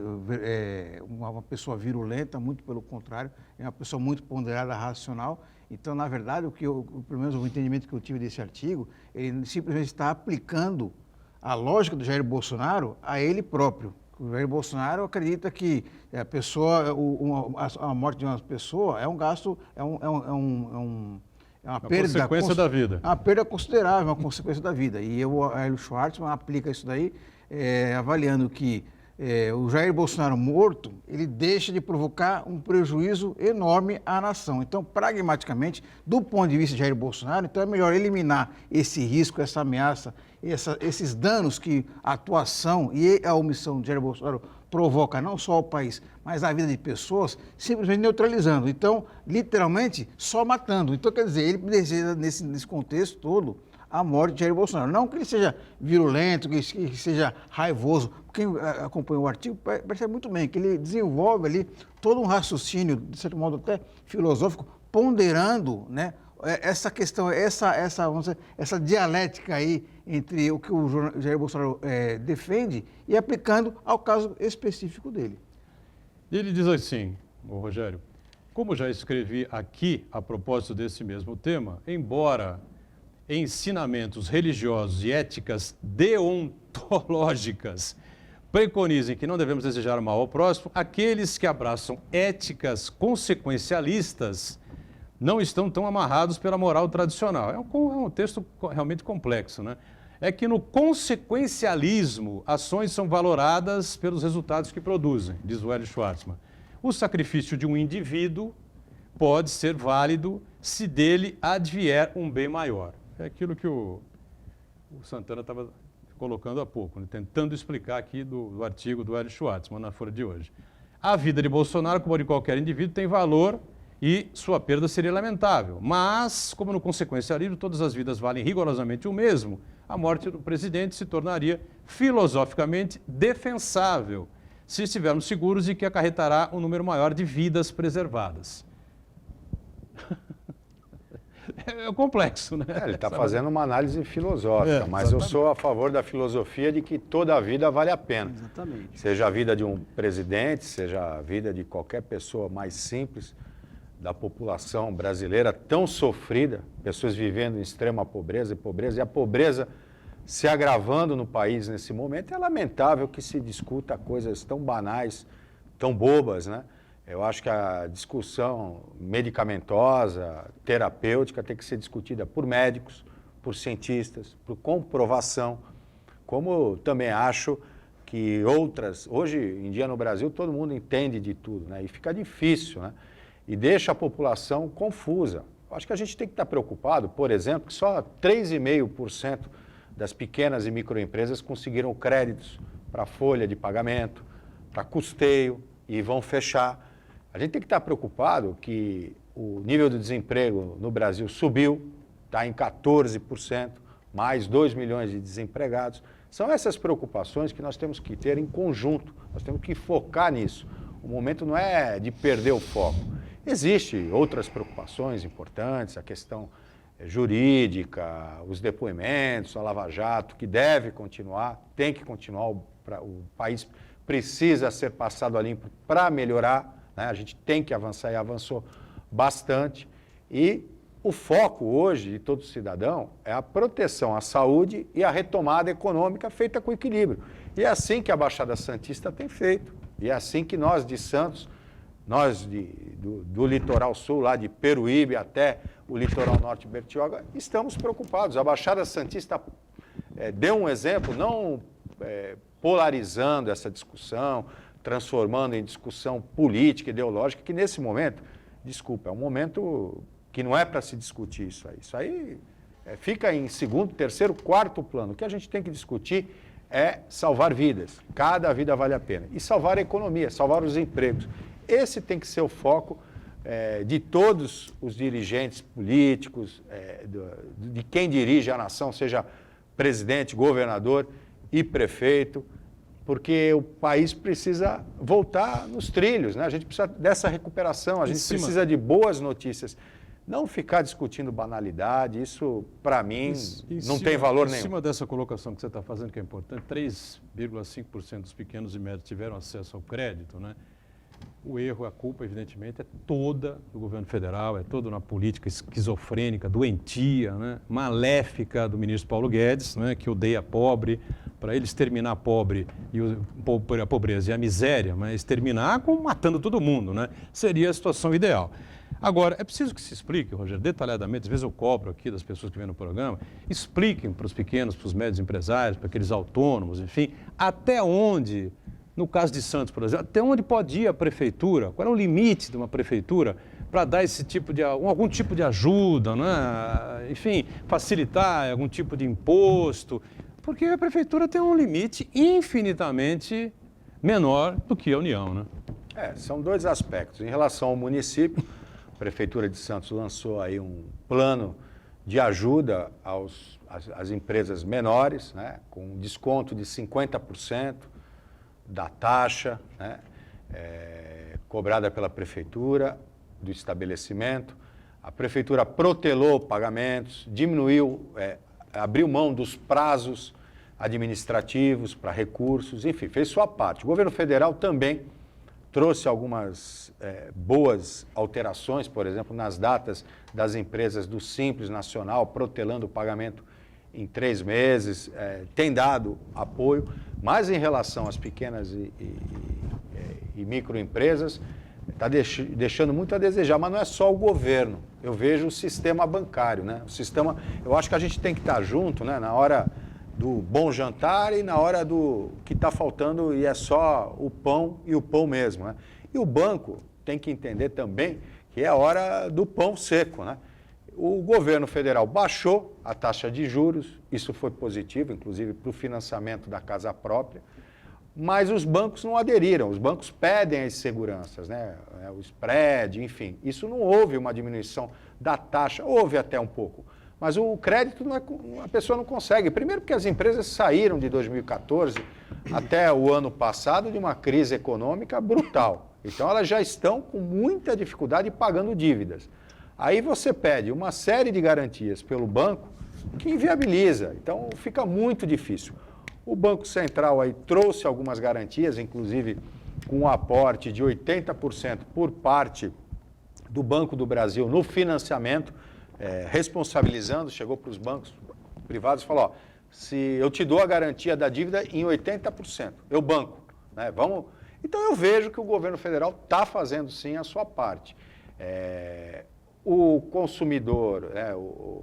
uma pessoa virulenta, muito pelo contrário, é uma pessoa muito ponderada, racional. Então, na verdade, pelo menos o entendimento que eu tive desse artigo, ele simplesmente está aplicando a lógica do Jair Bolsonaro a ele próprio. O Jair Bolsonaro acredita que a morte de uma pessoa é um gasto, é é uma perda consequência da vida. É uma perda considerável, uma consequência da vida. E o Hélio Schwartzman aplica isso daí, avaliando que o Jair Bolsonaro morto, ele deixa de provocar um prejuízo enorme à nação. Então, pragmaticamente, do ponto de vista de Jair Bolsonaro, então é melhor eliminar esse risco, essa ameaça, esses danos que a atuação e a omissão de Jair Bolsonaro provoca não só ao país, mas a vida de pessoas, simplesmente neutralizando. Então, literalmente, só matando. Então, quer dizer, ele deseja, nesse contexto todo, a morte de Jair Bolsonaro. Não que ele seja virulento, que seja raivoso. Quem acompanha o artigo percebe muito bem que ele desenvolve ali todo um raciocínio, de certo modo até filosófico, ponderando, né, essa questão, vamos dizer, essa dialética aí entre o que o Jair Bolsonaro defende e aplicando ao caso específico dele. Ele diz assim, o Rogério, como já escrevi aqui a propósito desse mesmo tema, embora ensinamentos religiosos e éticas deontológicas preconizem que não devemos desejar o mal ao próximo, aqueles que abraçam éticas consequencialistas não estão tão amarrados pela moral tradicional. É um texto realmente complexo, né? É que no consequencialismo, ações são valoradas pelos resultados que produzem, diz o Hélio Schwartzman. O sacrifício de um indivíduo pode ser válido se dele advier um bem maior. É aquilo que o Santana estava colocando há pouco, né? Tentando explicar aqui do artigo do Hélio Schwartzman na Folha de hoje. A vida de Bolsonaro, como a de qualquer indivíduo, tem valor e sua perda seria lamentável. Mas, como no consequencialismo todas as vidas valem rigorosamente o mesmo, a morte do presidente se tornaria filosoficamente defensável, se estivermos seguros de que acarretará um número maior de vidas preservadas. É complexo, né? Ele está fazendo uma análise filosófica, mas exatamente. eu sou a favor da filosofia de que toda a vida vale a pena. Exatamente. Seja a vida de um presidente, seja a vida de qualquer pessoa mais simples da população brasileira tão sofrida, pessoas vivendo em extrema pobreza, e a pobreza se agravando no país nesse momento. É lamentável que se discuta coisas tão banais, tão bobas, né? Eu acho que a discussão medicamentosa, terapêutica, tem que ser discutida por médicos, por cientistas, por comprovação, como também acho que hoje em dia no Brasil, todo mundo entende de tudo, né? E fica difícil, né? E deixa a população confusa. Eu acho que a gente tem que estar preocupado, por exemplo, que só 3,5% das pequenas e microempresas conseguiram créditos para folha de pagamento, para custeio e vão fechar. A gente tem que estar preocupado que o nível de desemprego no Brasil subiu, está em 14%, mais 2 milhões de desempregados. São essas preocupações que nós temos que ter em conjunto, nós temos que focar nisso. O momento não é de perder o foco. Existem outras preocupações importantes, a questão jurídica, os depoimentos, a Lava Jato, que deve continuar, tem que continuar, o país precisa ser passado a limpo para melhorar, né? A gente tem que avançar e avançou bastante. E o foco hoje de todo cidadão é a proteção à saúde e a retomada econômica feita com equilíbrio. E é assim que a Baixada Santista tem feito. E é assim que nós de Santos, nós do litoral sul, lá de Peruíbe até o litoral norte de Bertioga, estamos preocupados. A Baixada Santista deu um exemplo, não polarizando essa discussão, transformando em discussão política, ideológica, que nesse momento, desculpa, é um momento que não é para se discutir isso aí. Isso aí fica em segundo, terceiro, quarto plano. O que a gente tem que discutir é salvar vidas. Cada vida vale a pena. E salvar a economia, salvar os empregos. Esse tem que ser o foco de todos os dirigentes políticos, de quem dirige a nação, seja presidente, governador e prefeito, porque o país precisa voltar nos trilhos, né? A gente precisa dessa recuperação, a gente precisa de boas notícias. Não ficar discutindo banalidade, isso, para mim, não tem valor nenhum. Em cima dessa colocação que você está fazendo, que é importante, 3,5% dos pequenos e médios tiveram acesso ao crédito, né? O erro, a culpa, evidentemente, é toda do governo federal, é toda na política esquizofrênica, doentia, né? Maléfica do ministro Paulo Guedes, né? Que odeia pobre, para ele exterminar a pobreza e a miséria, mas exterminar matando todo mundo, né? Seria a situação ideal. Agora, é preciso que se explique, Rogério, detalhadamente, às vezes eu cobro aqui das pessoas que vêm no programa, expliquem para os pequenos, para os médios empresários, para aqueles autônomos, enfim, até onde, no caso de Santos, por exemplo, até onde pode ir a prefeitura, qual é o limite de uma prefeitura para dar esse tipo de, algum tipo de ajuda, né? Enfim, facilitar algum tipo de imposto, porque a prefeitura tem um limite infinitamente menor do que a União, né? São dois aspectos. Em relação ao município, a Prefeitura de Santos lançou aí um plano de ajuda às empresas menores, né, com desconto de 50% da taxa, né, cobrada pela Prefeitura do estabelecimento. A Prefeitura protelou pagamentos, diminuiu, abriu mão dos prazos administrativos para recursos, enfim, fez sua parte. O governo federal também trouxe algumas boas alterações, por exemplo, nas datas das empresas do Simples Nacional, protelando o pagamento em 3 meses, tem dado apoio, mas em relação às pequenas e microempresas, está deixando muito a desejar, mas não é só o governo, eu vejo o sistema bancário, né? O sistema, eu acho que a gente tem que estar junto, né, na hora do bom jantar e na hora do que está faltando e é só o pão e o pão mesmo, né? E o banco tem que entender também que é a hora do pão seco, né? O governo federal baixou a taxa de juros, isso foi positivo, inclusive para o financiamento da casa própria, mas os bancos não aderiram, os bancos pedem as seguranças, né? O spread, enfim, isso não houve uma diminuição da taxa, houve até um pouco, mas o crédito a pessoa não consegue. Primeiro porque as empresas saíram de 2014 até o ano passado de uma crise econômica brutal. Então elas já estão com muita dificuldade pagando dívidas. Aí você pede uma série de garantias pelo banco que inviabiliza. Então fica muito difícil. O Banco Central aí trouxe algumas garantias, inclusive com um aporte de 80% por parte do Banco do Brasil no financiamento, responsabilizando, chegou para os bancos privados e falou, ó, se eu te dou a garantia da dívida em 80%, eu banco, né? Vamos. Então eu vejo que o governo federal está fazendo sim a sua parte. O consumidor,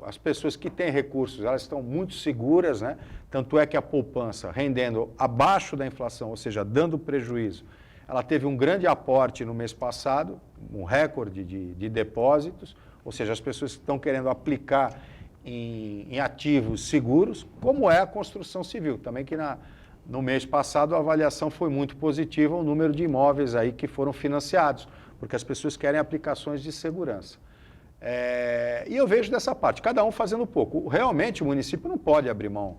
as pessoas que têm recursos, elas estão muito seguras, né? Tanto é que a poupança rendendo abaixo da inflação, ou seja, dando prejuízo, ela teve um grande aporte no mês passado, um recorde de depósitos, ou seja, as pessoas que estão querendo aplicar em ativos seguros, como é a construção civil. Também que no mês passado a avaliação foi muito positiva, o número de imóveis aí que foram financiados, porque as pessoas querem aplicações de segurança. E eu vejo dessa parte, cada um fazendo um pouco. Realmente o município não pode abrir mão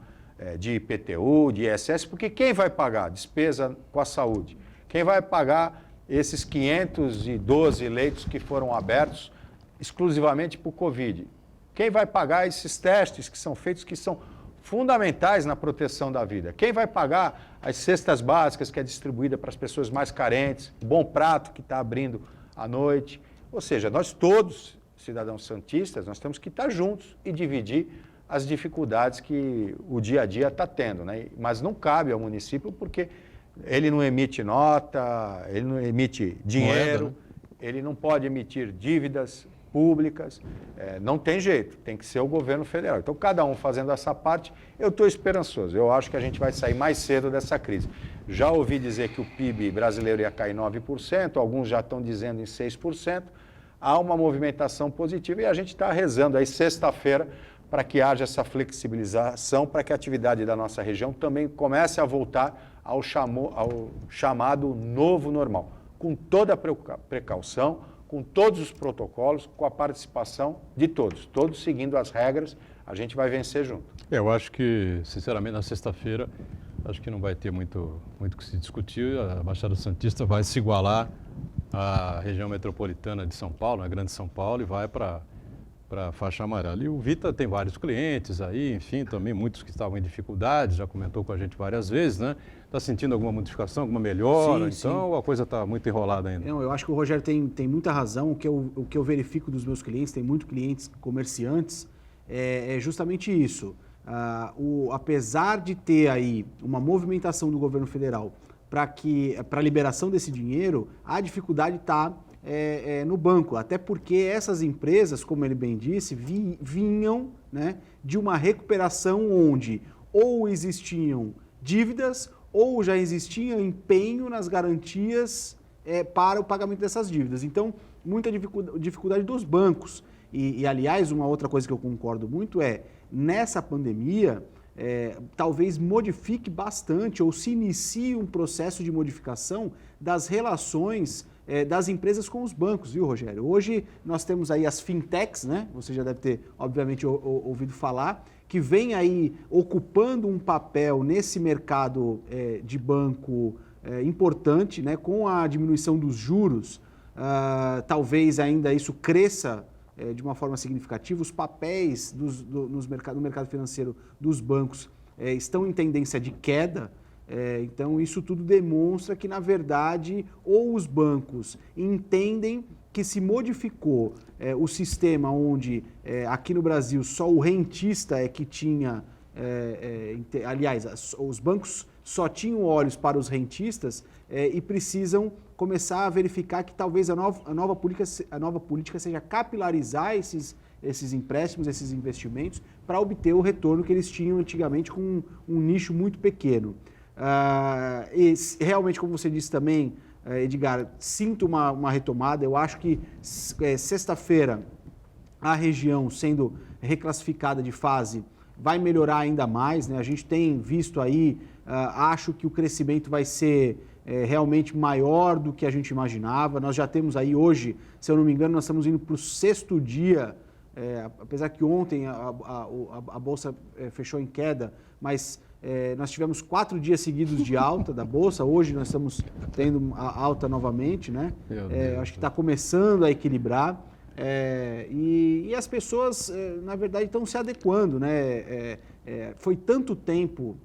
de IPTU, de ISS, porque quem vai pagar despesa com a saúde? Quem vai pagar esses 512 leitos que foram abertos exclusivamente para o Covid? Quem vai pagar esses testes que são feitos, que são fundamentais na proteção da vida? Quem vai pagar as cestas básicas que é distribuída para as pessoas mais carentes, o Bom Prato que está abrindo à noite? Ou seja, nós todos, cidadãos santistas, nós temos que estar juntos e dividir as dificuldades que o dia a dia está tendo, né? Mas não cabe ao município porque ele não emite nota, ele não emite dinheiro, moeda, né? Ele não pode emitir dívidas públicas, não tem jeito, tem que ser o governo federal. Então, cada um fazendo essa parte, eu estou esperançoso. Eu acho que a gente vai sair mais cedo dessa crise. Já ouvi dizer que o PIB brasileiro ia cair 9%, alguns já estão dizendo em 6%. Há uma movimentação positiva e a gente está rezando aí sexta-feira para que haja essa flexibilização, para que a atividade da nossa região também comece a voltar ao chamado novo normal, com toda a precaução, com todos os protocolos, com a participação de todos seguindo as regras, a gente vai vencer junto. Eu acho que, sinceramente, na sexta-feira, acho que não vai ter muito que se discutir, a Baixada Santista vai se igualar à região metropolitana de São Paulo, a Grande São Paulo, e vai para a faixa amarela. E o Vita tem vários clientes aí, enfim, também muitos que estavam em dificuldade, já comentou com a gente várias vezes, né? Está sentindo alguma modificação, alguma melhora? Sim, então, a coisa está muito enrolada ainda. Não, eu acho que o Rogério tem muita razão. O que eu verifico dos meus clientes, tem muitos clientes comerciantes, é justamente isso. Apesar de ter aí uma movimentação do governo federal para a liberação desse dinheiro, a dificuldade está no banco, até porque essas empresas, como ele bem disse, vinham, né, de uma recuperação onde ou existiam dívidas ou já existia empenho nas garantias para o pagamento dessas dívidas. Então, muita dificuldade dos bancos. E, aliás, uma outra coisa que eu concordo muito nessa pandemia, talvez modifique bastante ou se inicie um processo de modificação das relações das empresas com os bancos, viu, Rogério? Hoje nós temos aí as fintechs, né? Você já deve ter, obviamente, ouvido falar, que vem aí ocupando um papel nesse mercado de banco importante, né? Com a diminuição dos juros, talvez ainda isso cresça de uma forma significativa. Os papéis no mercado financeiro dos bancos estão em tendência de queda. Então, isso tudo demonstra que, na verdade, ou os bancos entendem que se modificou o sistema onde, aqui no Brasil, só o rentista que tinha... aliás, os bancos só tinham olhos para os rentistas e precisam começar a verificar que talvez a nova política seja capilarizar esses empréstimos, esses investimentos, para obter o retorno que eles tinham antigamente com um nicho muito pequeno. E realmente, como você disse também, Edgar, sinto uma retomada. Eu acho que sexta-feira a região sendo reclassificada de fase vai melhorar ainda mais, né? A gente tem visto aí, acho que o crescimento vai ser realmente maior do que a gente imaginava. Nós já temos aí hoje, se eu não me engano, nós estamos indo para o 6º dia, apesar que ontem a Bolsa fechou em queda, mas nós tivemos 4 dias seguidos de alta da Bolsa. Hoje nós estamos tendo a alta novamente, né? Acho que está começando a equilibrar. E as pessoas, na verdade, estão se adequando, né? Foi tanto tempo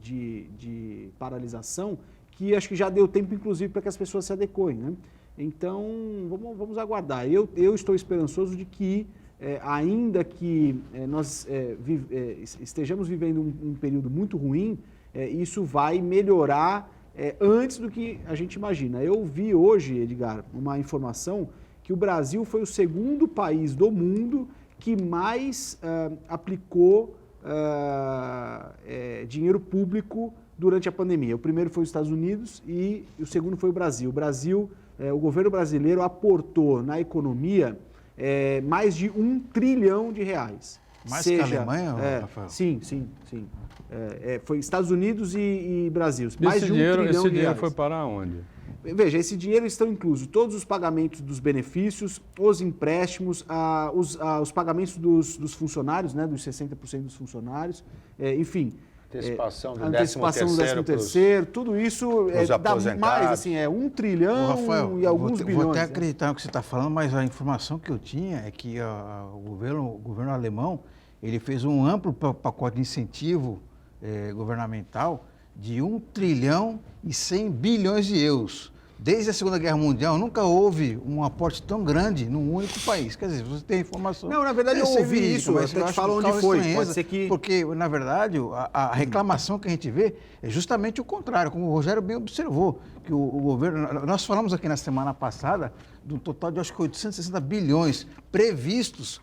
de paralisação que acho que já deu tempo, inclusive, para que as pessoas se adequem, né? Então, vamos aguardar. Eu estou esperançoso de que, ainda que nós estejamos vivendo um período muito ruim, isso vai melhorar antes do que a gente imagina. Eu vi hoje, Edgar, uma informação que o Brasil foi o 2º país do mundo que mais aplicou dinheiro público durante a pandemia. O primeiro foi os Estados Unidos e o segundo foi o Brasil. O governo brasileiro aportou na economia mais de R$1 trilhão. Mais que a Alemanha, Rafael? Sim. Foi Estados Unidos e Brasil. Mais de R$1 trilhão. Esse dinheiro foi para onde? Veja, esse dinheiro estão inclusos todos os pagamentos dos benefícios, os empréstimos, os pagamentos dos funcionários, né, dos 60% dos funcionários, enfim. Antecipação do 13º, tudo isso dá mais, assim, R$1 trilhão, Rafael, e alguns bilhões. Vou até acreditar no que você está falando, mas a informação que eu tinha é que o governo alemão ele fez um amplo pacote de incentivo governamental de 1 trilhão e 100 bilhões de euros. Desde a Segunda Guerra Mundial, nunca houve um aporte tão grande num único país. Quer dizer, você tem informação... Não, na verdade eu ouvi isso, mas eu até te falo onde foi. Pode ser que... Porque, na verdade, a reclamação que a gente vê é justamente o contrário, como o Rogério bem observou, que o governo... Nós falamos aqui na semana passada de um total de, acho que 860 bilhões previstos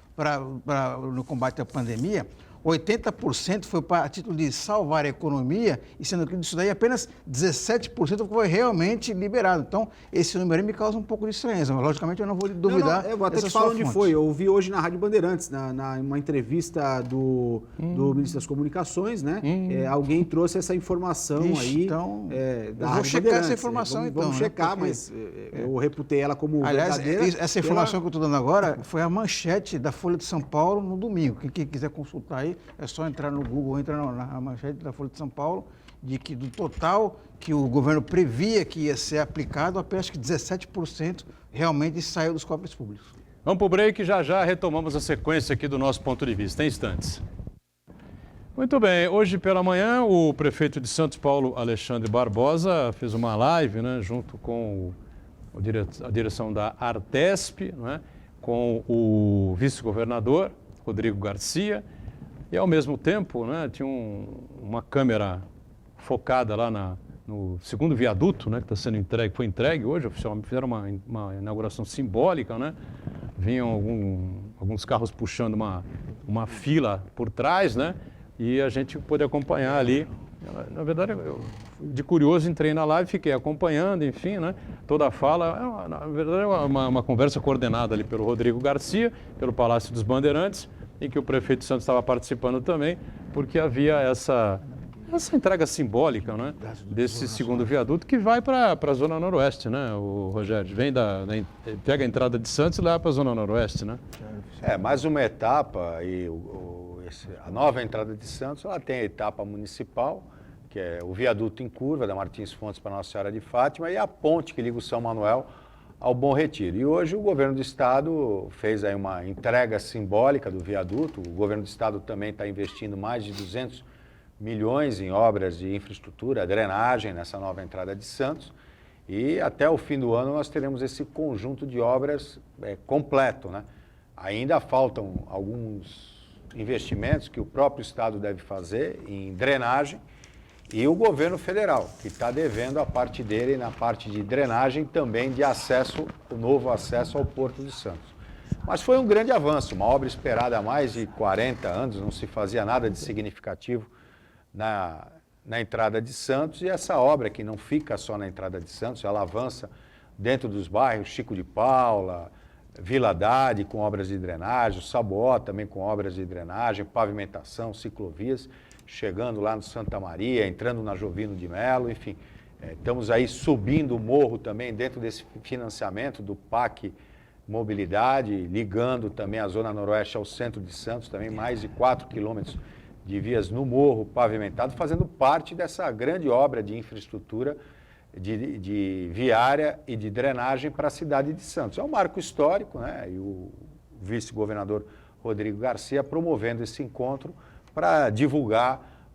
no combate à pandemia. 80% foi a título de salvar a economia, e sendo que disso daí apenas 17% foi realmente liberado. Então, esse número aí me causa um pouco de estranheza, mas logicamente eu não vou duvidar. Eu vou até te falar onde foi. Eu ouvi hoje na Rádio Bandeirantes, uma entrevista do ministro das Comunicações, né? Alguém trouxe essa informação aí. Então, da eu vou checar essa informação então. Vamos checar, né? Mas eu reputei ela como verdadeira. Aliás, essa informação que eu estou dando agora foi a manchete da Folha de São Paulo no domingo. Quem quiser consultar aí, é só entrar no Google, entrar na manchete da Folha de São Paulo, de que do total que o governo previa que ia ser aplicado, apenas que 17% realmente saiu dos cofres públicos. Vamos para o break, já retomamos a sequência aqui do nosso ponto de vista, em instantes. Muito bem, hoje pela manhã o prefeito de Santos, Paulo Alexandre Barbosa, fez uma live, né, junto com a direção da Artesp, né, com o vice-governador Rodrigo Garcia. E, ao mesmo tempo, né, tinha uma câmera focada lá no segundo viaduto, né, que está sendo entregue, foi entregue hoje, oficialmente fizeram uma inauguração simbólica, né? Vinham alguns carros puxando uma fila por trás, né? E a gente pôde acompanhar ali. Na verdade, eu, de curioso, entrei na live, fiquei acompanhando, enfim, né? Toda a fala, na verdade, é uma conversa coordenada ali pelo Rodrigo Garcia, pelo Palácio dos Bandeirantes, em que o prefeito Santos estava participando também, porque havia essa entrega simbólica, né, desse segundo viaduto que vai para a Zona Noroeste, né, o Rogério? Pega a entrada de Santos e leva para a Zona Noroeste, né? Mais uma etapa, e a nova entrada de Santos, ela tem a etapa municipal, que é o viaduto em curva da Martins Fontes para Nossa Senhora de Fátima, e a ponte que liga o São Manuel ao Bom Retiro. E hoje o governo do estado fez aí uma entrega simbólica do viaduto. O governo do estado também está investindo mais de 200 milhões em obras de infraestrutura, drenagem nessa nova entrada de Santos. E até o fim do ano nós teremos esse conjunto de obras completo, né? Ainda faltam alguns investimentos que o próprio estado deve fazer em drenagem, e o governo federal, que está devendo a parte dele na parte de drenagem também de acesso, o novo acesso ao Porto de Santos. Mas foi um grande avanço, uma obra esperada há mais de 40 anos, não se fazia nada de significativo na entrada de Santos, e essa obra que não fica só na entrada de Santos, ela avança dentro dos bairros Chico de Paula, Vila Haddad com obras de drenagem, Saboó também com obras de drenagem, pavimentação, ciclovias, chegando lá no Santa Maria, entrando na Jovino de Melo, enfim. Estamos aí subindo o morro também dentro desse financiamento do PAC Mobilidade, ligando também a Zona Noroeste ao centro de Santos, também mais de 4 quilômetros de vias no morro pavimentado, fazendo parte dessa grande obra de infraestrutura de viária e de drenagem para a cidade de Santos. É um marco histórico, né? E o vice-governador Rodrigo Garcia promovendo esse encontro para divulgar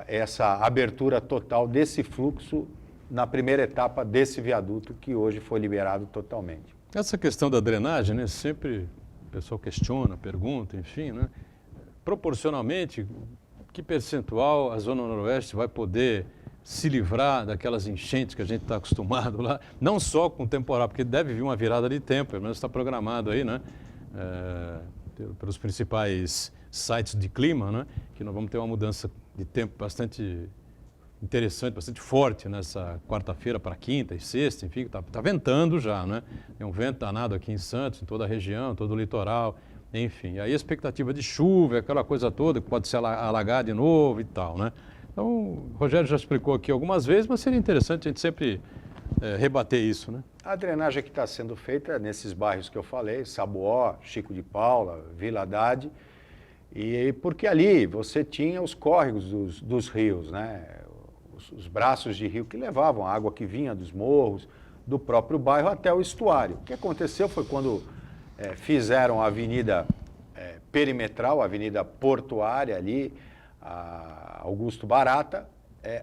essa abertura total desse fluxo na primeira etapa desse viaduto que hoje foi liberado totalmente. Essa questão da drenagem, né? Sempre o pessoal questiona, pergunta, enfim, né? Proporcionalmente, que percentual a Zona Noroeste vai poder se livrar daquelas enchentes que a gente está acostumado lá, não só com o temporal, porque deve vir uma virada de tempo, pelo menos está programado aí, né? Pelos principais sites de clima, né? Que nós vamos ter uma mudança de tempo bastante interessante, bastante forte nessa quarta-feira para quinta e sexta, enfim, está ventando já, né? Tem um vento danado aqui em Santos, em toda a região, todo o litoral, enfim. E aí a expectativa de chuva, aquela coisa toda, que pode se alagar de novo e tal, né? Então, o Rogério já explicou aqui algumas vezes, mas seria interessante a gente sempre rebater isso, né? A drenagem que está sendo feita nesses bairros que eu falei, Saboó, Chico de Paula, Vila Haddad, e porque ali você tinha os córregos dos rios, né? Os braços de rio que levavam a água que vinha dos morros, do próprio bairro até o estuário. O que aconteceu foi quando fizeram a avenida perimetral, a avenida portuária ali, a Augusto Barata,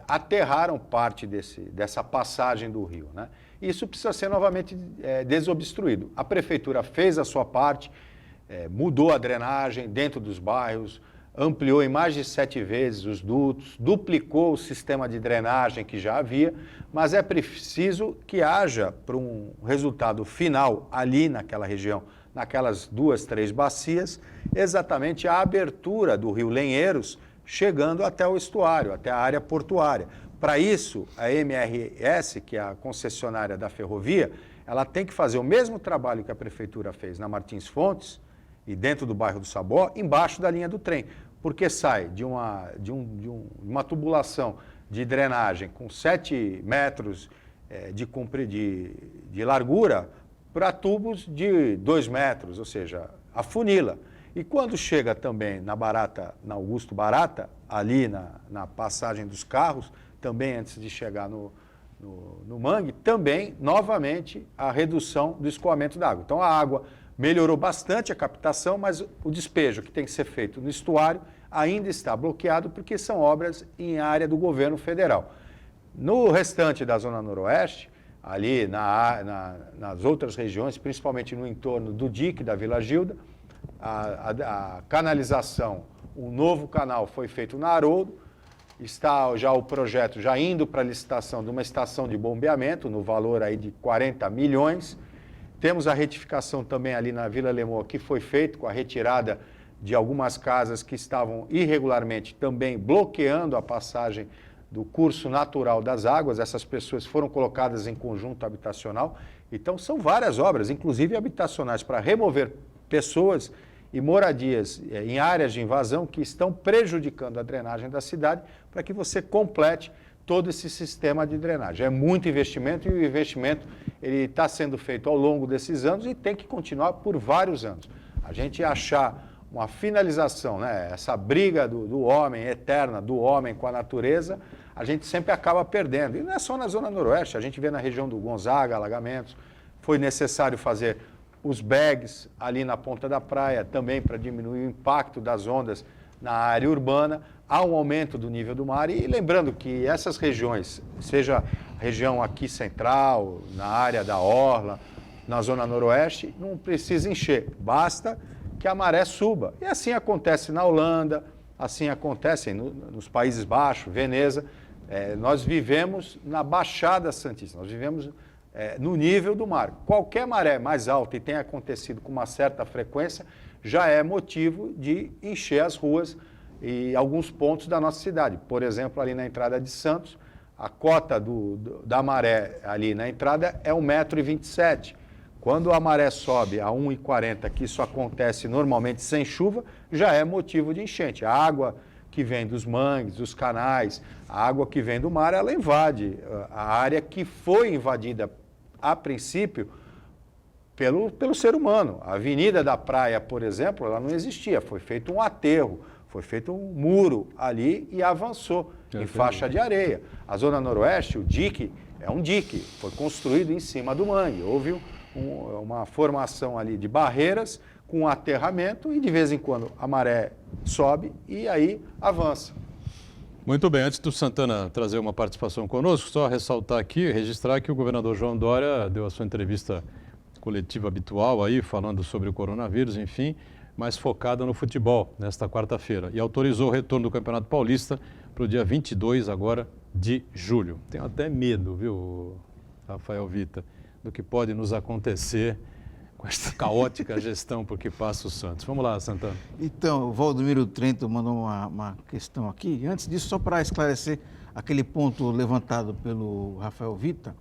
aterraram parte dessa passagem do rio, né? Isso precisa ser novamente desobstruído. A prefeitura fez a sua parte, mudou a drenagem dentro dos bairros, ampliou em mais de 7 vezes os dutos, duplicou o sistema de drenagem que já havia, mas é preciso que haja, para um resultado final ali naquela região, naquelas 2, 3 bacias, exatamente a abertura do rio Lenheiros, chegando até o estuário, até a área portuária. Para isso, a MRS, que é a concessionária da ferrovia, ela tem que fazer o mesmo trabalho que a prefeitura fez na Martins Fontes e dentro do bairro do Saboó, embaixo da linha do trem, porque sai de uma tubulação de drenagem com 7 metros de largura para tubos de 2 metros, ou seja, afunila. E quando chega também na Augusto Barata, ali na passagem dos carros, também antes de chegar no mangue, também, novamente, a redução do escoamento d'água. Então, a água melhorou bastante a captação, mas o despejo que tem que ser feito no estuário ainda está bloqueado porque são obras em área do governo federal. No restante da Zona Noroeste, ali nas outras regiões, principalmente no entorno do dique da Vila Gilda, a canalização, um novo canal foi feito na Haroldo está já o projeto já indo para a licitação de uma estação de bombeamento, no valor aí de 40 milhões. Temos a retificação também ali na Vila Lemoa, que foi feito com a retirada de algumas casas que estavam irregularmente também bloqueando a passagem do curso natural das águas. Essas pessoas foram colocadas em conjunto habitacional. Então, são várias obras, inclusive habitacionais, para remover pessoas e moradias em áreas de invasão que estão prejudicando a drenagem da cidade, para que você complete todo esse sistema de drenagem. É muito investimento, e o investimento ele está sendo feito ao longo desses anos e tem que continuar por vários anos. A gente achar uma finalização, né, essa briga do homem, eterna do homem com a natureza, a gente sempre acaba perdendo. E não é só na Zona Noroeste, a gente vê na região do Gonzaga, alagamentos. Foi necessário fazer os bags ali na ponta da praia, também para diminuir o impacto das ondas na área urbana. Há um aumento do nível do mar. E lembrando que essas regiões, seja a região aqui central, na área da Orla, na Zona Noroeste, não precisa encher, basta que a maré suba. E assim acontece na Holanda, assim acontece nos Países Baixos, Veneza. Nós vivemos na Baixada Santista, nós vivemos no nível do mar. Qualquer maré mais alta, e tem acontecido com uma certa frequência, já é motivo de encher as ruas e alguns pontos da nossa cidade. Por exemplo, ali na entrada de Santos, a cota da maré ali na entrada é 1,27 m. Quando a maré sobe a 1,40 m, que isso acontece normalmente sem chuva, já é motivo de enchente. A água que vem dos mangues, dos canais, a água que vem do mar, ela invade a área que foi invadida a princípio pelo ser humano. A Avenida da Praia, por exemplo, ela não existia, foi feito um aterro, foi feito um muro ali e avançou em faixa de areia. A Zona Noroeste, o dique, é um dique, foi construído em cima do mangue. Houve uma formação ali de barreiras com um aterramento e de vez em quando a maré sobe e aí avança. Muito bem, antes do Santana trazer uma participação conosco, só ressaltar aqui, registrar que o governador João Dória deu a sua entrevista coletiva habitual aí, falando sobre o coronavírus, enfim, mas focada no futebol, nesta quarta-feira, e autorizou o retorno do Campeonato Paulista para o dia 22 agora de julho. Tenho até medo, viu, Rafael Vita, do que pode nos acontecer com esta caótica gestão por que passa o Santos. Vamos lá, Santana. Então, o Valdomiro Trento mandou uma questão aqui. Antes disso, só para esclarecer aquele ponto levantado pelo Rafael Vita,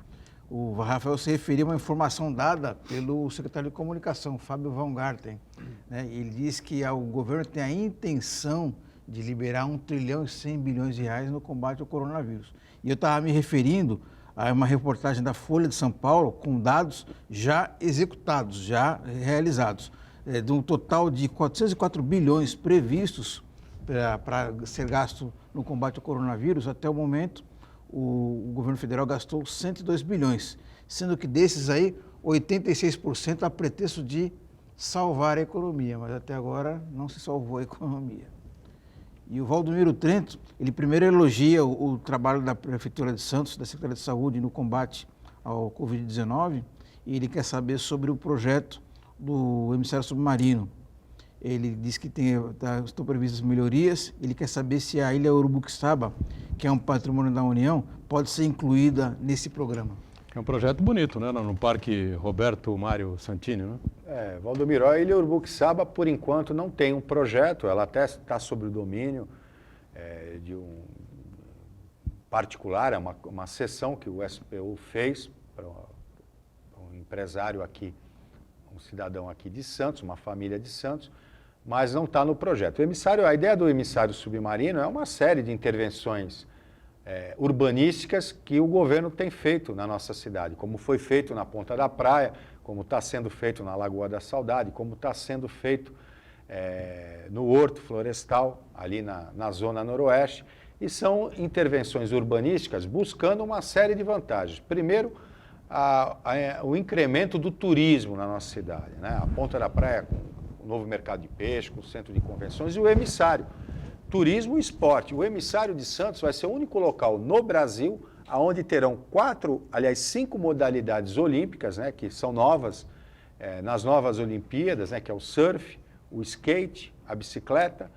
o Rafael se referia a uma informação dada pelo secretário de Comunicação, Fábio Van Garten. Né? Ele disse que o governo tem a intenção de liberar 1 trilhão e 100 bilhões de reais no combate ao coronavírus. E eu estava me referindo a uma reportagem da Folha de São Paulo com dados já executados, já realizados, de um total de 404 bilhões previstos para ser gasto no combate ao coronavírus. Até o momento, o governo federal gastou 102 bilhões, sendo que desses aí, 86% a pretexto de salvar a economia, mas até agora não se salvou a economia. E o Valdomiro Trento, ele primeiro elogia o trabalho da Prefeitura de Santos, da Secretaria de Saúde no combate ao Covid-19, e ele quer saber sobre o projeto do emissário submarino. Ele diz que estão previstas melhorias, ele quer saber se a Ilha Urubuxaba, que é um patrimônio da União, pode ser incluída nesse programa. É um projeto bonito, né? No Parque Roberto Mário Santini, né? Valdomiro, a Ilha Urubuxaba, por enquanto, não tem um projeto, ela até está sob o domínio de um particular, é uma cessão que o SPU fez para um empresário aqui, um cidadão aqui de Santos, uma família de Santos, mas não está no projeto. A ideia do emissário submarino é uma série de intervenções urbanísticas que o governo tem feito na nossa cidade, como foi feito na Ponta da Praia, como está sendo feito na Lagoa da Saudade, como está sendo feito no Horto Florestal, ali na Zona Noroeste, e são intervenções urbanísticas buscando uma série de vantagens. Primeiro, o incremento do turismo na nossa cidade, né? A Ponta da Praia com o novo mercado de peixe, com o centro de convenções e o emissário. Turismo e esporte. O emissário de Santos vai ser o único local no Brasil onde terão 5 modalidades olímpicas, né, que são novas, nas novas Olimpíadas, né, que é o surf, o skate, a bicicleta,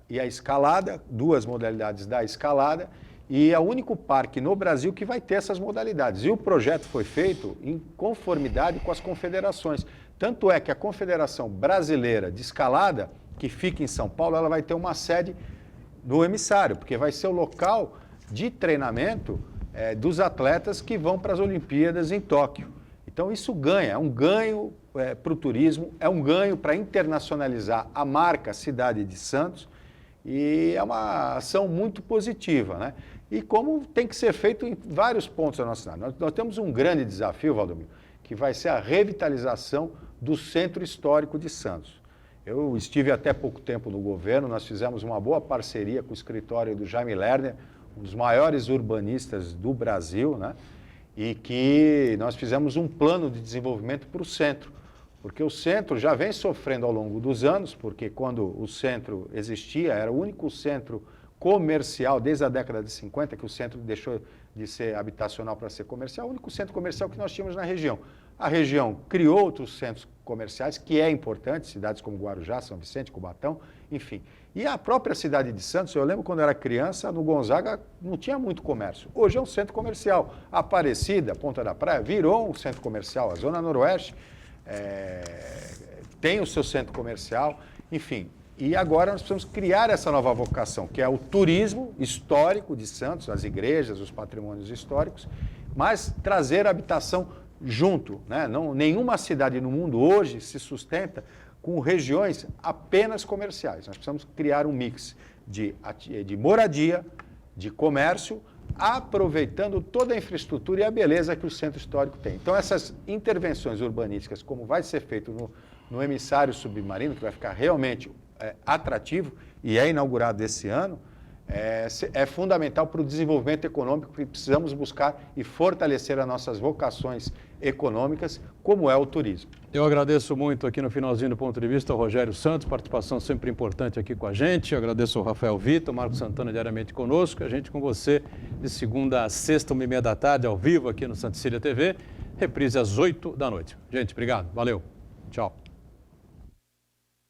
e a escalada, 2 modalidades da escalada, e é o único parque no Brasil que vai ter essas modalidades. E o projeto foi feito em conformidade com as confederações. Tanto é que a Confederação Brasileira de Escalada, que fica em São Paulo, ela vai ter uma sede no emissário, porque vai ser o local de treinamento dos atletas que vão para as Olimpíadas em Tóquio. Então isso ganha, é um ganho para o turismo, é um ganho para internacionalizar a marca Cidade de Santos e é uma ação muito positiva, né? E como tem que ser feito em vários pontos da nossa cidade. Nós temos um grande desafio, Valdomiro, que vai ser a revitalização do Centro Histórico de Santos. Eu estive até pouco tempo no governo, nós fizemos uma boa parceria com o escritório do Jaime Lerner, um dos maiores urbanistas do Brasil, né? E que nós fizemos um plano de desenvolvimento para o centro, porque o centro já vem sofrendo ao longo dos anos, porque quando o centro existia, era o único centro comercial, desde a década de 50, que o centro deixou de ser habitacional para ser comercial, o único centro comercial que nós tínhamos na região. A região criou outros centros comerciais, que é importante, cidades como Guarujá, São Vicente, Cubatão, enfim. E a própria cidade de Santos, eu lembro quando eu era criança, no Gonzaga não tinha muito comércio. Hoje é um centro comercial. A Aparecida, Ponta da Praia, virou um centro comercial. A Zona Noroeste tem o seu centro comercial, enfim. E agora nós precisamos criar essa nova vocação, que é o turismo histórico de Santos, as igrejas, os patrimônios históricos, mas trazer a habitação junto, né? Nenhuma cidade no mundo hoje se sustenta com regiões apenas comerciais. Nós precisamos criar um mix de moradia, de comércio, aproveitando toda a infraestrutura e a beleza que o centro histórico tem. Então essas intervenções urbanísticas, como vai ser feito no emissário submarino, que vai ficar realmente atrativo e é inaugurado esse ano, é fundamental para o desenvolvimento econômico, que precisamos buscar e fortalecer as nossas vocações econômicas, como é o turismo. Eu agradeço muito aqui no finalzinho do Ponto de Vista ao Rogério Santos, participação sempre importante aqui com a gente. Eu agradeço ao Rafael Vitor, Marcos Santana diariamente conosco, a gente com você de segunda a sexta, 1h30 da tarde, ao vivo aqui no Santa Cecília TV, reprise às 8 da noite. Gente, obrigado, valeu, tchau.